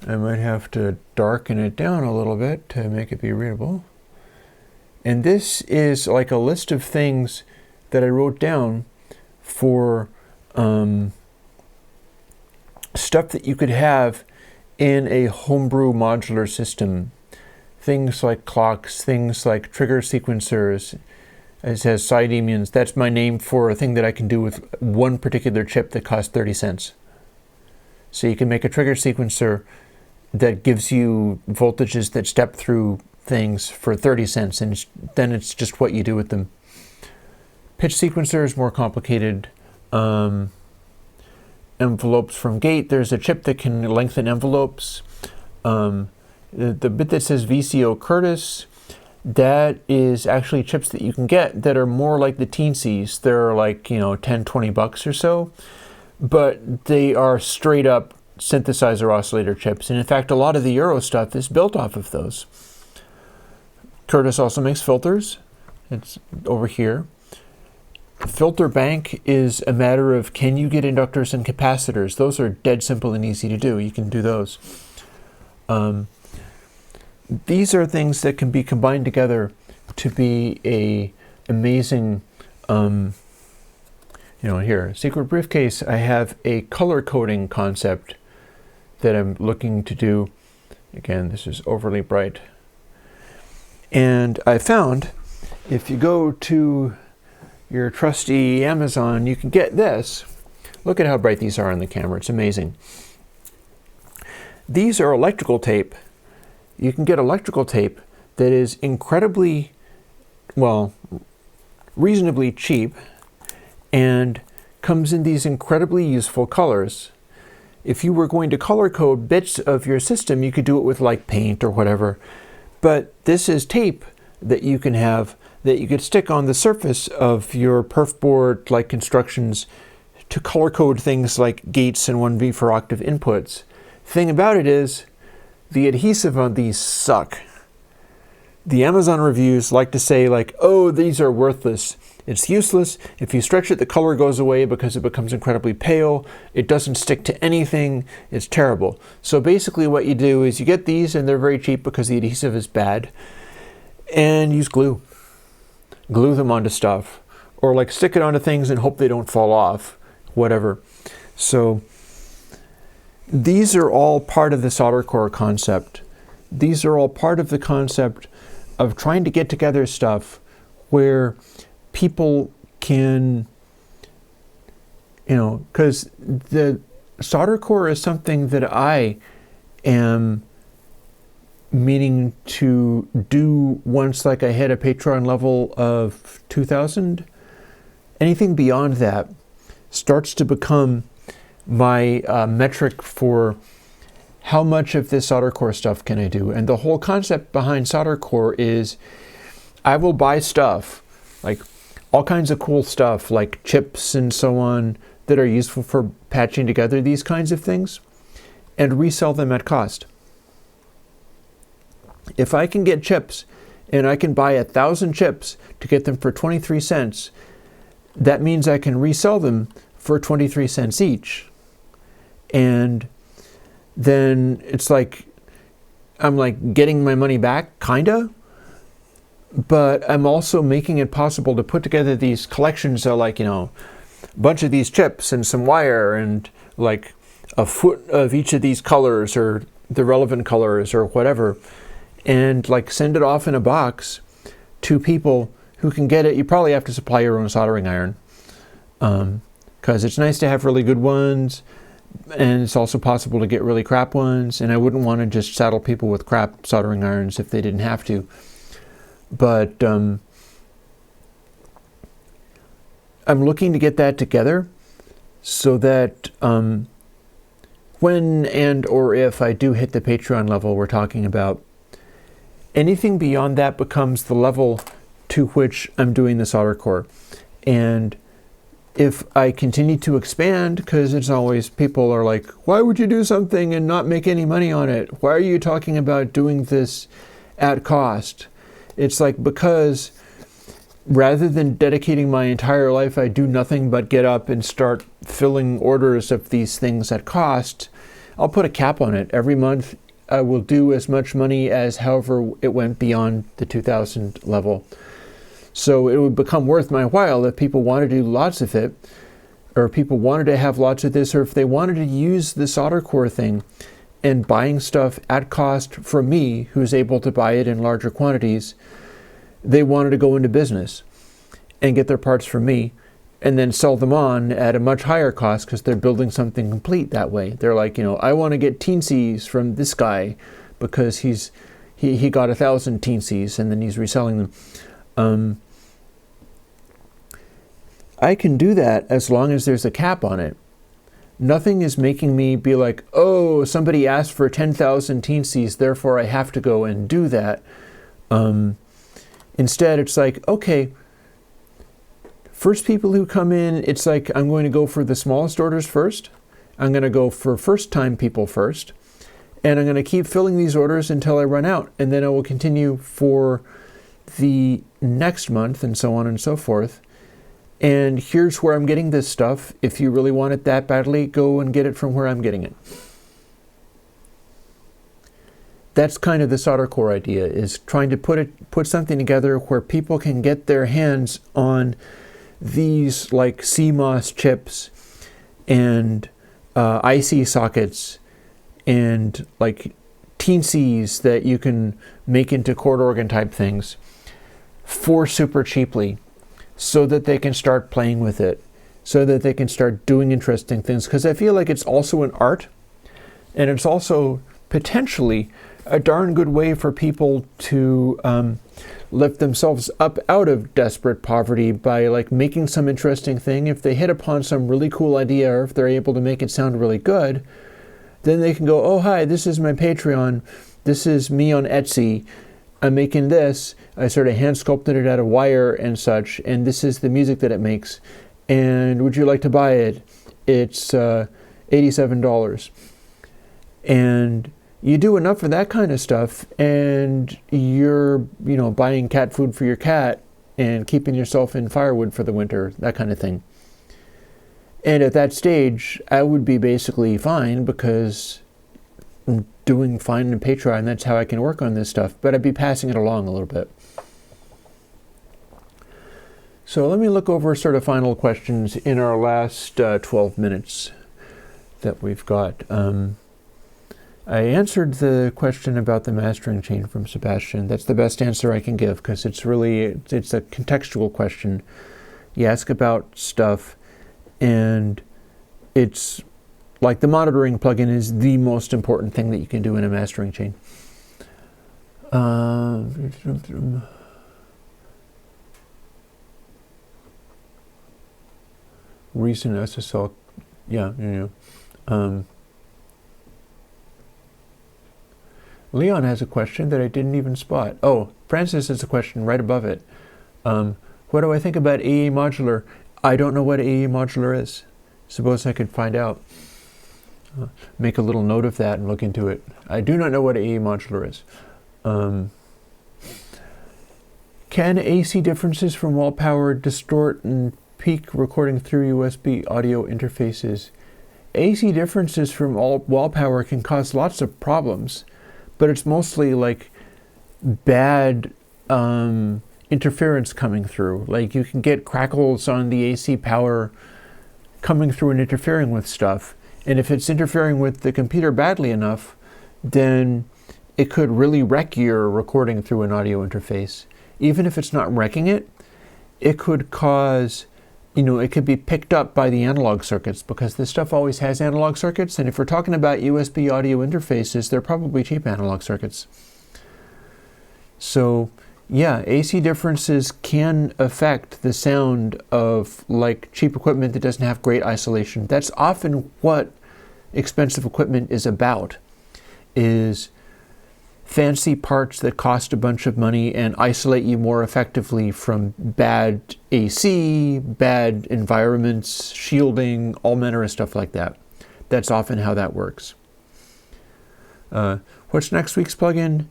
I might have to darken it down a little bit to make it be readable. And this is like a list of things that I wrote down for stuff that you could have in a homebrew modular system. Things like clocks, things like trigger sequencers. It says side emions. That's my name for a thing that I can do with one particular chip that costs 30 cents. So you can make a trigger sequencer that gives you voltages that step through things for 30 cents, and then it's just what you do with them. Pitch sequencer is more complicated. Envelopes from gate. There's a chip that can lengthen envelopes. The bit that says VCO Curtis, that is actually chips that you can get that are more like the teensies. They're like, $10-20 or so, but they are straight up synthesizer oscillator chips. And in fact, a lot of the Euro stuff is built off of those. Curtis also makes filters. It's over here. Filter bank is a matter of, can you get inductors and capacitors? Those are dead simple and easy to do. You can do those. These are things that can be combined together to be a amazing, here, secret briefcase, I have a color coding concept that I'm looking to do. Again, this is overly bright. And I found, if you go to your trusty Amazon, you can get this. Look at how bright these are on the camera. It's amazing. These are electrical tape. You can get electrical tape that is incredibly, reasonably cheap, and comes in these incredibly useful colors. If you were going to color code bits of your system, you could do it with like paint or whatever. But this is tape that you can have, that you could stick on the surface of your perf board like constructions to color code things like gates and 1V for octave inputs. Thing about it is, the adhesive on these suck. The Amazon reviews like to say like, oh, these are worthless. It's useless. If you stretch it, the color goes away because it becomes incredibly pale. It doesn't stick to anything. It's terrible. So basically what you do is you get these, and they're very cheap because the adhesive is bad. and use glue. Glue them onto stuff, or like stick it onto things and hope they don't fall off, whatever. So these are all part of the Soldercore concept. These are all part of the concept of trying to get together stuff where people can, because the Soldercore is something that I am meaning to do once like I hit a Patreon level of 2,000. Anything beyond that starts to become my metric for how much of this Soldercore stuff can I do. And the whole concept behind Soldercore is I will buy stuff, like all kinds of cool stuff, like chips and so on, that are useful for patching together these kinds of things, and resell them at cost. If I can get chips and I can buy 1,000 chips to get them for 23 cents, that means I can resell them for 23 cents each. And then it's like, I'm like getting my money back, kinda, but I'm also making it possible to put together these collections of like, a bunch of these chips and some wire and like a foot of each of these colors or the relevant colors or whatever, and like send it off in a box to people who can get it. You probably have to supply your own soldering iron, because it's nice to have really good ones, and it's also possible to get really crap ones, and I wouldn't want to just saddle people with crap soldering irons if they didn't have to. But I'm looking to get that together so that when and or if I do hit the Patreon level we're talking about, anything beyond that becomes the level to which I'm doing the Soldercore. And if I continue to expand, because it's always, people are like, why would you do something and not make any money on it? Why are you talking about doing this at cost? It's like, because rather than dedicating my entire life, I do nothing but get up and start filling orders of these things at cost, I'll put a cap on it. Every month I will do as much money as however it went beyond the 2,000 level. So it would become worth my while if people wanted to do lots of it, or people wanted to have lots of this, or if they wanted to use the Soldercore thing and buying stuff at cost from me, who's able to buy it in larger quantities. They wanted to go into business and get their parts from me and then sell them on at a much higher cost because they're building something complete that way. They're like, I want to get teensies from this guy because he got 1,000 teensies and then he's reselling them. I can do that as long as there's a cap on it. Nothing is making me be like, oh, somebody asked for 10,000 teensies, therefore I have to go and do that. Instead, it's like, okay, first people who come in, it's like, I'm going to go for the smallest orders first. I'm going to go for first-time people first. And I'm going to keep filling these orders until I run out. And then I will continue for the next month and so on and so forth. And here's where I'm getting this stuff. If you really want it that badly, go and get it from where I'm getting it. That's kind of the Soldercore idea, is trying to put something together where people can get their hands on these like CMOS chips and IC sockets and like teensies that you can make into chord organ type things for super cheaply, so that they can start playing with it, so that they can start doing interesting things. Because I feel like it's also an art, and it's also potentially a darn good way for people to lift themselves up out of desperate poverty by like making some interesting thing. If they hit upon some really cool idea, or if they're able to make it sound really good, then they can go, oh, hi, this is my Patreon. This is me on Etsy. I'm making this. I sort of hand sculpted it out of wire and such, and this is the music that it makes. And would you like to buy it? It's $87. And you do enough of that kind of stuff, and you're, buying cat food for your cat and keeping yourself in firewood for the winter, that kind of thing. And at that stage, I would be basically fine, because I'm doing fine in Patreon. That's how I can work on this stuff. But I'd be passing it along a little bit. So let me look over sort of final questions in our last 12 minutes that we've got. I answered the question about the mastering chain from Sebastian. That's the best answer I can give because it's a contextual question. You ask about stuff, and it's like the monitoring plugin is the most important thing that you can do in a mastering chain. Recent SSL, yeah. Leon has a question that I didn't even spot. Oh, Francis has a question right above it. What do I think about AE modular? I don't know what AE modular is. Suppose I could find out. Make a little note of that and look into it. I do not know what AE modular is. Can AC differences from wall power distort and peak recording through USB audio interfaces? AC differences from wall power can cause lots of problems, but it's mostly like bad interference coming through. Like you can get crackles on the AC power coming through and interfering with stuff. And if it's interfering with the computer badly enough, then it could really wreck your recording through an audio interface. Even if it's not wrecking it, it could cause, it could be picked up by the analog circuits because this stuff always has analog circuits. And if we're talking about USB audio interfaces, they're probably cheap analog circuits. So yeah, AC differences can affect the sound of like cheap equipment that doesn't have great isolation. That's often what expensive equipment is about, is fancy parts that cost a bunch of money and isolate you more effectively from bad AC, bad environments, shielding, all manner of stuff like that. That's often how that works. What's next week's plugin?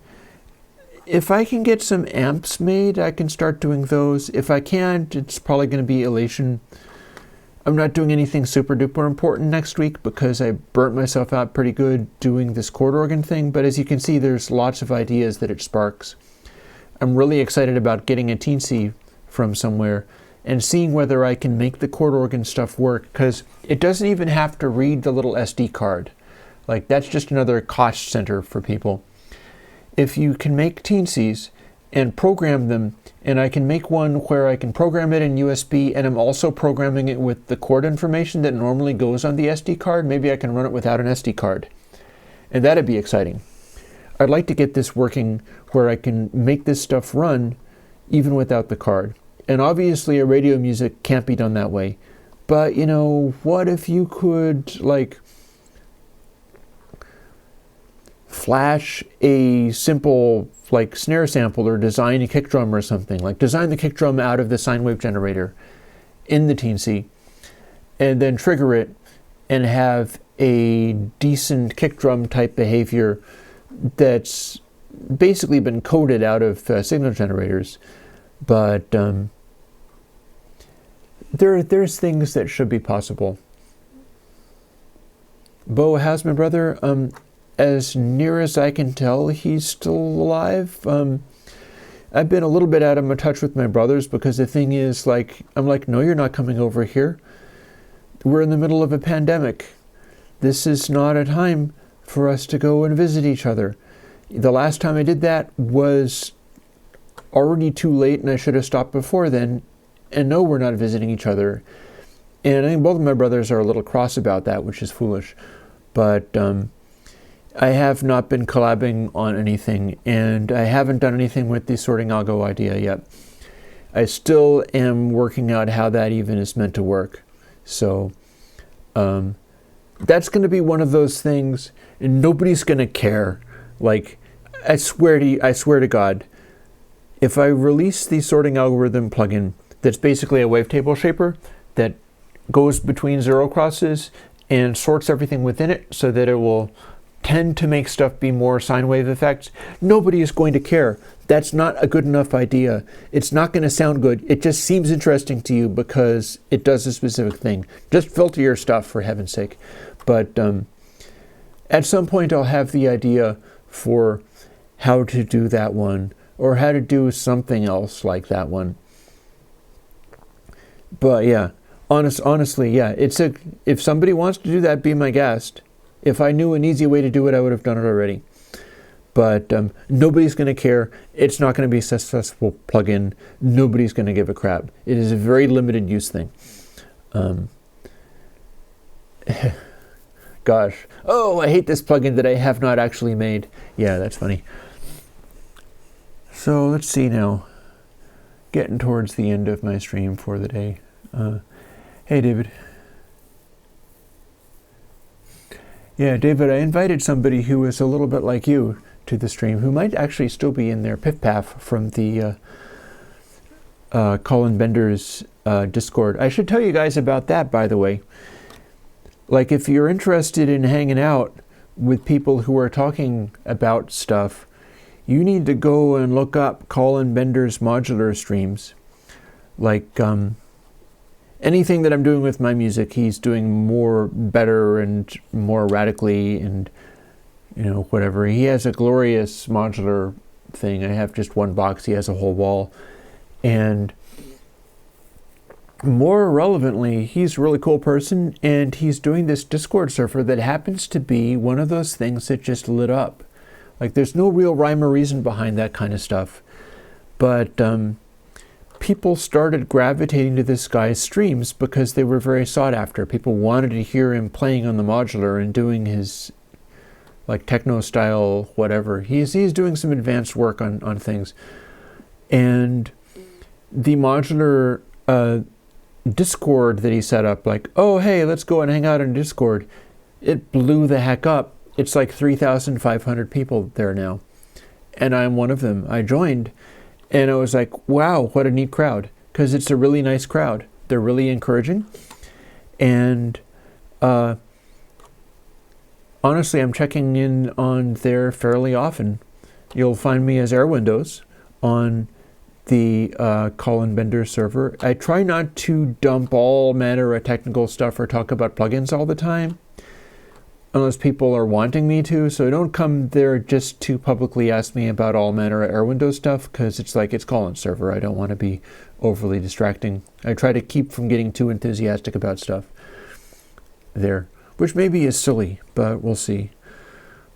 If I can get some amps made, I can start doing those. If I can't, it's probably going to be Elation. I'm not doing anything super duper important next week because I burnt myself out pretty good doing this chord organ thing, but as you can see, there's lots of ideas that it sparks. I'm really excited about getting a teensy from somewhere and seeing whether I can make the chord organ stuff work, because it doesn't even have to read the little SD card. Like, that's just another cost center for people. If you can make teensies and program them, and I can make one where I can program it in USB and I'm also programming it with the chord information that normally goes on the SD card, maybe I can run it without an SD card. And that'd be exciting. I'd like to get this working where I can make this stuff run even without the card. And obviously a radio music can't be done that way. But what if you could like flash a simple like snare sample or design a kick drum or something, like design the kick drum out of the sine wave generator in the teensy and then trigger it and have a decent kick drum type behavior that's basically been coded out of signal generators. But there's things that should be possible. Bo, how's my brother? As near as I can tell, he's still alive. I've been a little bit out of touch with my brothers because the thing is, I'm like, no, you're not coming over here. We're in the middle of a pandemic. This is not a time for us to go and visit each other. The last time I did that was already too late and I should have stopped before then. And no, we're not visiting each other. And I think both of my brothers are a little cross about that, which is foolish. But I have not been collabing on anything, and I haven't done anything with the sorting algo idea yet. I still am working out how that even is meant to work. So that's going to be one of those things, and nobody's going to care. Like, I swear to God, if I release the sorting algorithm plugin that's basically a wavetable shaper that goes between zero crosses and sorts everything within it so that it will tend to make stuff be more sine wave effects, nobody is going to care. That's not a good enough idea. It's not going to sound good. It just seems interesting to you because it does a specific thing. Just filter your stuff, for heaven's sake. But at some point I'll have the idea for how to do that one or how to do something else like that one. But yeah, honestly, yeah, if somebody wants to do that, be my guest. If I knew an easy way to do it, I would have done it already. But nobody's going to care. It's not going to be a successful plugin. Nobody's going to give a crap. It is a very limited use thing. Gosh. Oh, I hate this plugin that I have not actually made. Yeah, that's funny. So let's see now. Getting towards the end of my stream for the day. Hey, David. Yeah, David, I invited somebody who is a little bit like you to the stream, who might actually still be in their piff-paff from the Colin Bender's Discord. I should tell you guys about that, by the way. Like, if you're interested in hanging out with people who are talking about stuff, you need to go and look up Colin Bender's modular streams. Like, anything that I'm doing with my music, he's doing better and more radically, and whatever. He has a glorious modular thing. I have just one box. He has a whole wall. And more relevantly, he's a really cool person, and he's doing this Discord server that happens to be one of those things that just lit up. Like, there's no real rhyme or reason behind that kind of stuff. But people started gravitating to this guy's streams because they were very sought after. People wanted to hear him playing on the modular and doing his like techno style whatever. He's doing some advanced work on things. And the modular Discord that he set up, like, oh hey, let's go and hang out in Discord, it blew the heck up. It's like 3,500 people there now. And I'm one of them. I joined. And I was like, wow, what a neat crowd. Because it's a really nice crowd. They're really encouraging. And honestly, I'm checking in on there fairly often. You'll find me as Airwindows on the Colin Bender server. I try not to dump all manner of technical stuff or talk about plugins all the time, unless people are wanting me to. So don't come there just to publicly ask me about all manner of Airwindows stuff, because it's like, it's Colin's server. I don't want to be overly distracting. I try to keep from getting too enthusiastic about stuff there, which maybe is silly, but we'll see.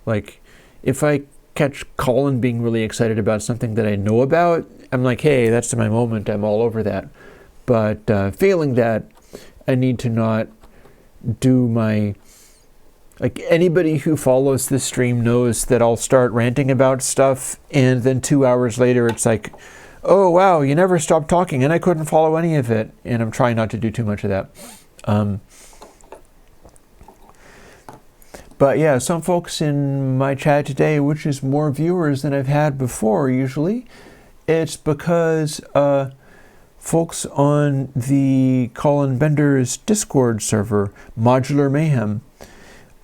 Like, if I catch Colin being really excited about something that I know about, I'm like, hey, that's my moment. I'm all over that. But failing that, I need to not do my... Like, anybody who follows this stream knows that I'll start ranting about stuff, and then 2 hours later it's like, oh wow, you never stopped talking, and I couldn't follow any of it. And I'm trying not to do too much of that. But yeah, some folks in my chat today, which is more viewers than I've had before usually, it's because folks on the Colin Bender's Discord server, Modular Mayhem,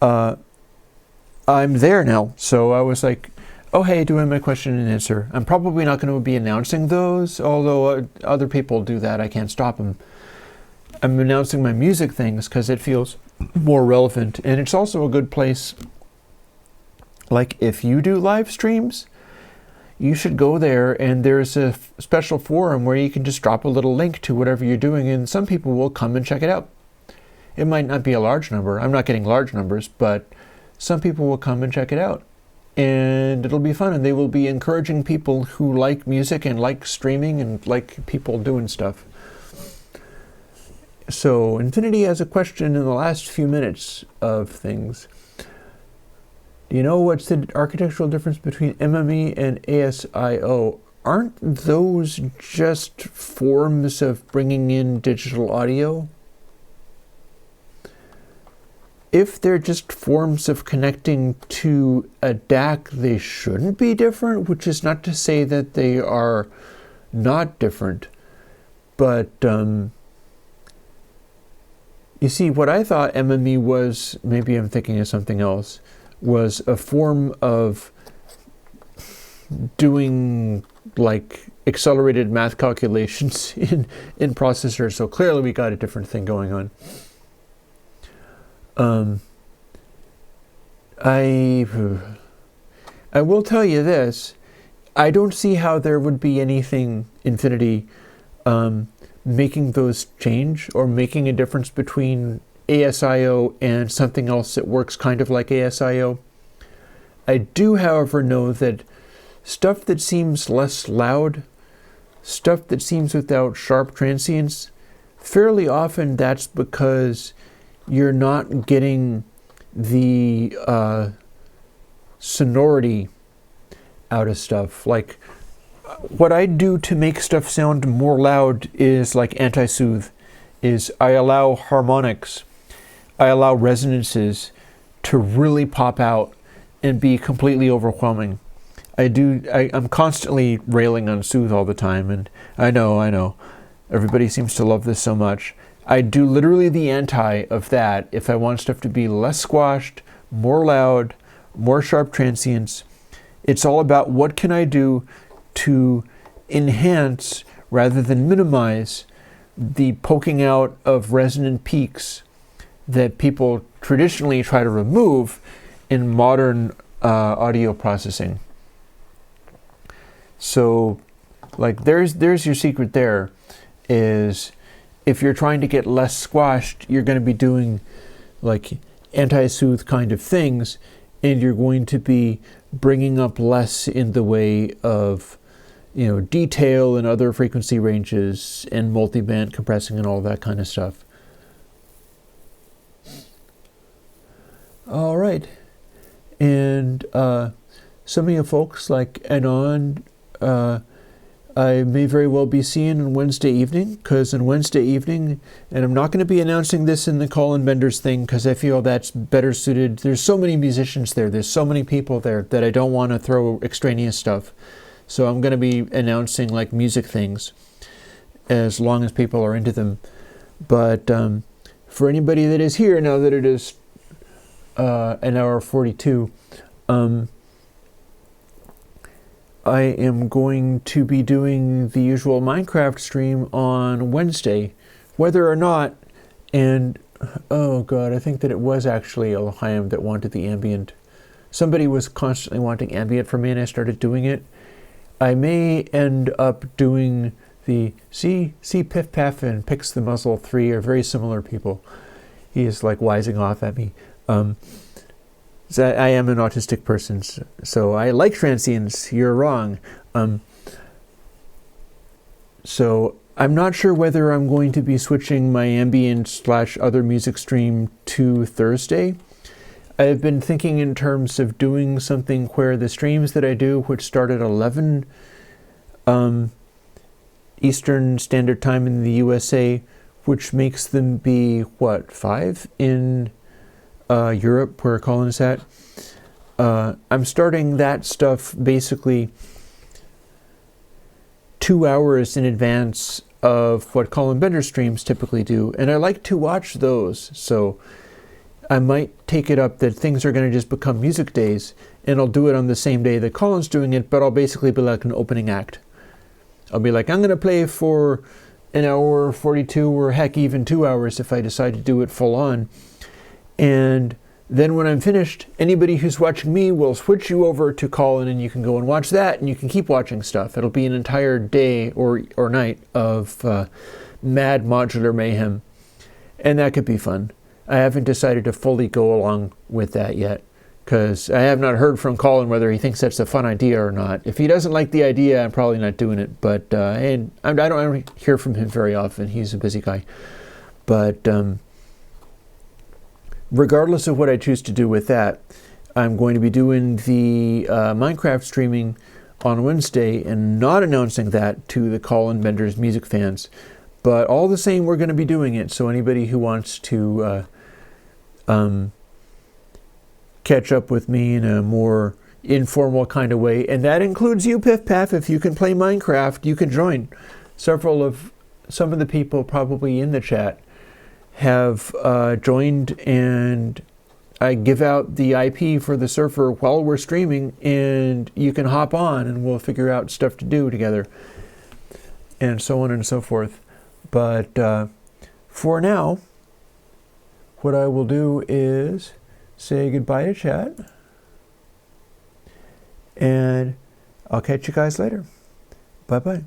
I'm there now. So I was like, oh hey, doing my question and answer. I'm probably not going to be announcing those, although other people do that. I can't stop them. I'm announcing my music things because it feels more relevant, and it's also a good place. Like, if you do live streams, you should go there, and there's a special forum where you can just drop a little link to whatever you're doing, and some people will come and check it out. It might not be a large number. I'm not getting large numbers, but some people will come and check it out. And it'll be fun, and they will be encouraging people who like music and like streaming and like people doing stuff. So Infinity has a question in the last few minutes of things. Do you know what's the architectural difference between MME and ASIO? Aren't those just forms of bringing in digital audio? If they're just forms of connecting to a DAC, they shouldn't be different, which is not to say that they are not different. But you see, what I thought MME was, maybe I'm thinking of something else, was a form of doing like accelerated math calculations in processors. So clearly we got a different thing going on. I will tell you this. I don't see how there would be anything Infinity making those change or making a difference between ASIO and something else that works kind of like ASIO. I do, however, know that stuff that seems less loud, stuff that seems without sharp transients, fairly often that's because you're not getting the sonority out of stuff. Like, what I do to make stuff sound more loud is like anti-soothe, is I allow harmonics, I allow resonances to really pop out and be completely overwhelming. I'm constantly railing on soothe all the time, and I know, everybody seems to love this so much. I do literally the anti of that if I want stuff to be less squashed, more loud, more sharp transients. It's all about what can I do to enhance rather than minimize the poking out of resonant peaks that people traditionally try to remove in modern audio processing. So, like, there's your secret there, is if you're trying to get less squashed, you're going to be doing like anti-soothe kind of things, and you're going to be bringing up less in the way of, detail and other frequency ranges and multiband compressing and all that kind of stuff. All right. And some of you folks like Anon, I may very well be seeing on Wednesday evening, because on Wednesday evening, and I'm not going to be announcing this in the Colin Benders thing because I feel that's better suited. There's so many musicians there. There's so many people there that I don't want to throw extraneous stuff. So I'm going to be announcing like music things as long as people are into them. But for anybody that is here, now that it is an hour 42, I am going to be doing the usual Minecraft stream on Wednesday, whether or not, and oh god, I think that it was actually Elohim that wanted the ambient. Somebody was constantly wanting ambient from me and I started doing it. I may end up doing the, see Piff Paff and Pix the Muzzle 3 are very similar people. He is like wising off at me. So I am an autistic person, so I like transients. You're wrong. So I'm not sure whether I'm going to be switching my ambient / other music stream to Thursday. I've been thinking in terms of doing something where the streams that I do, which start at 11 Eastern Standard Time in the USA, which makes them be, 5 in Europe, where Colin's at. I'm starting that stuff basically 2 hours in advance of what Colin Bender streams typically do, and I like to watch those, so I might take it up that things are going to just become music days, and I'll do it on the same day that Colin's doing it, but I'll basically be like an opening act. I'll be like, I'm going to play for an hour 42, or heck, even 2 hours if I decide to do it full on. And then when I'm finished, anybody who's watching me will switch you over to Colin, and you can go and watch that, and you can keep watching stuff. It'll be an entire day or night of mad modular mayhem, and that could be fun. I haven't decided to fully go along with that yet, because I have not heard from Colin whether he thinks that's a fun idea or not. If he doesn't like the idea, I'm probably not doing it, but and I don't hear from him very often. He's a busy guy. But regardless of what I choose to do with that, I'm going to be doing the Minecraft streaming on Wednesday and not announcing that to the Colin Benders music fans. But all the same, we're going to be doing it. So anybody who wants to catch up with me in a more informal kind of way, and that includes you, Piff Paff. If you can play Minecraft, you can join. Some of the people probably in the chat have joined, and I give out the IP for the server while we're streaming, and you can hop on and we'll figure out stuff to do together, and so on and so forth. But for now, what I will do is say goodbye to chat, and I'll catch you guys later. Bye-bye.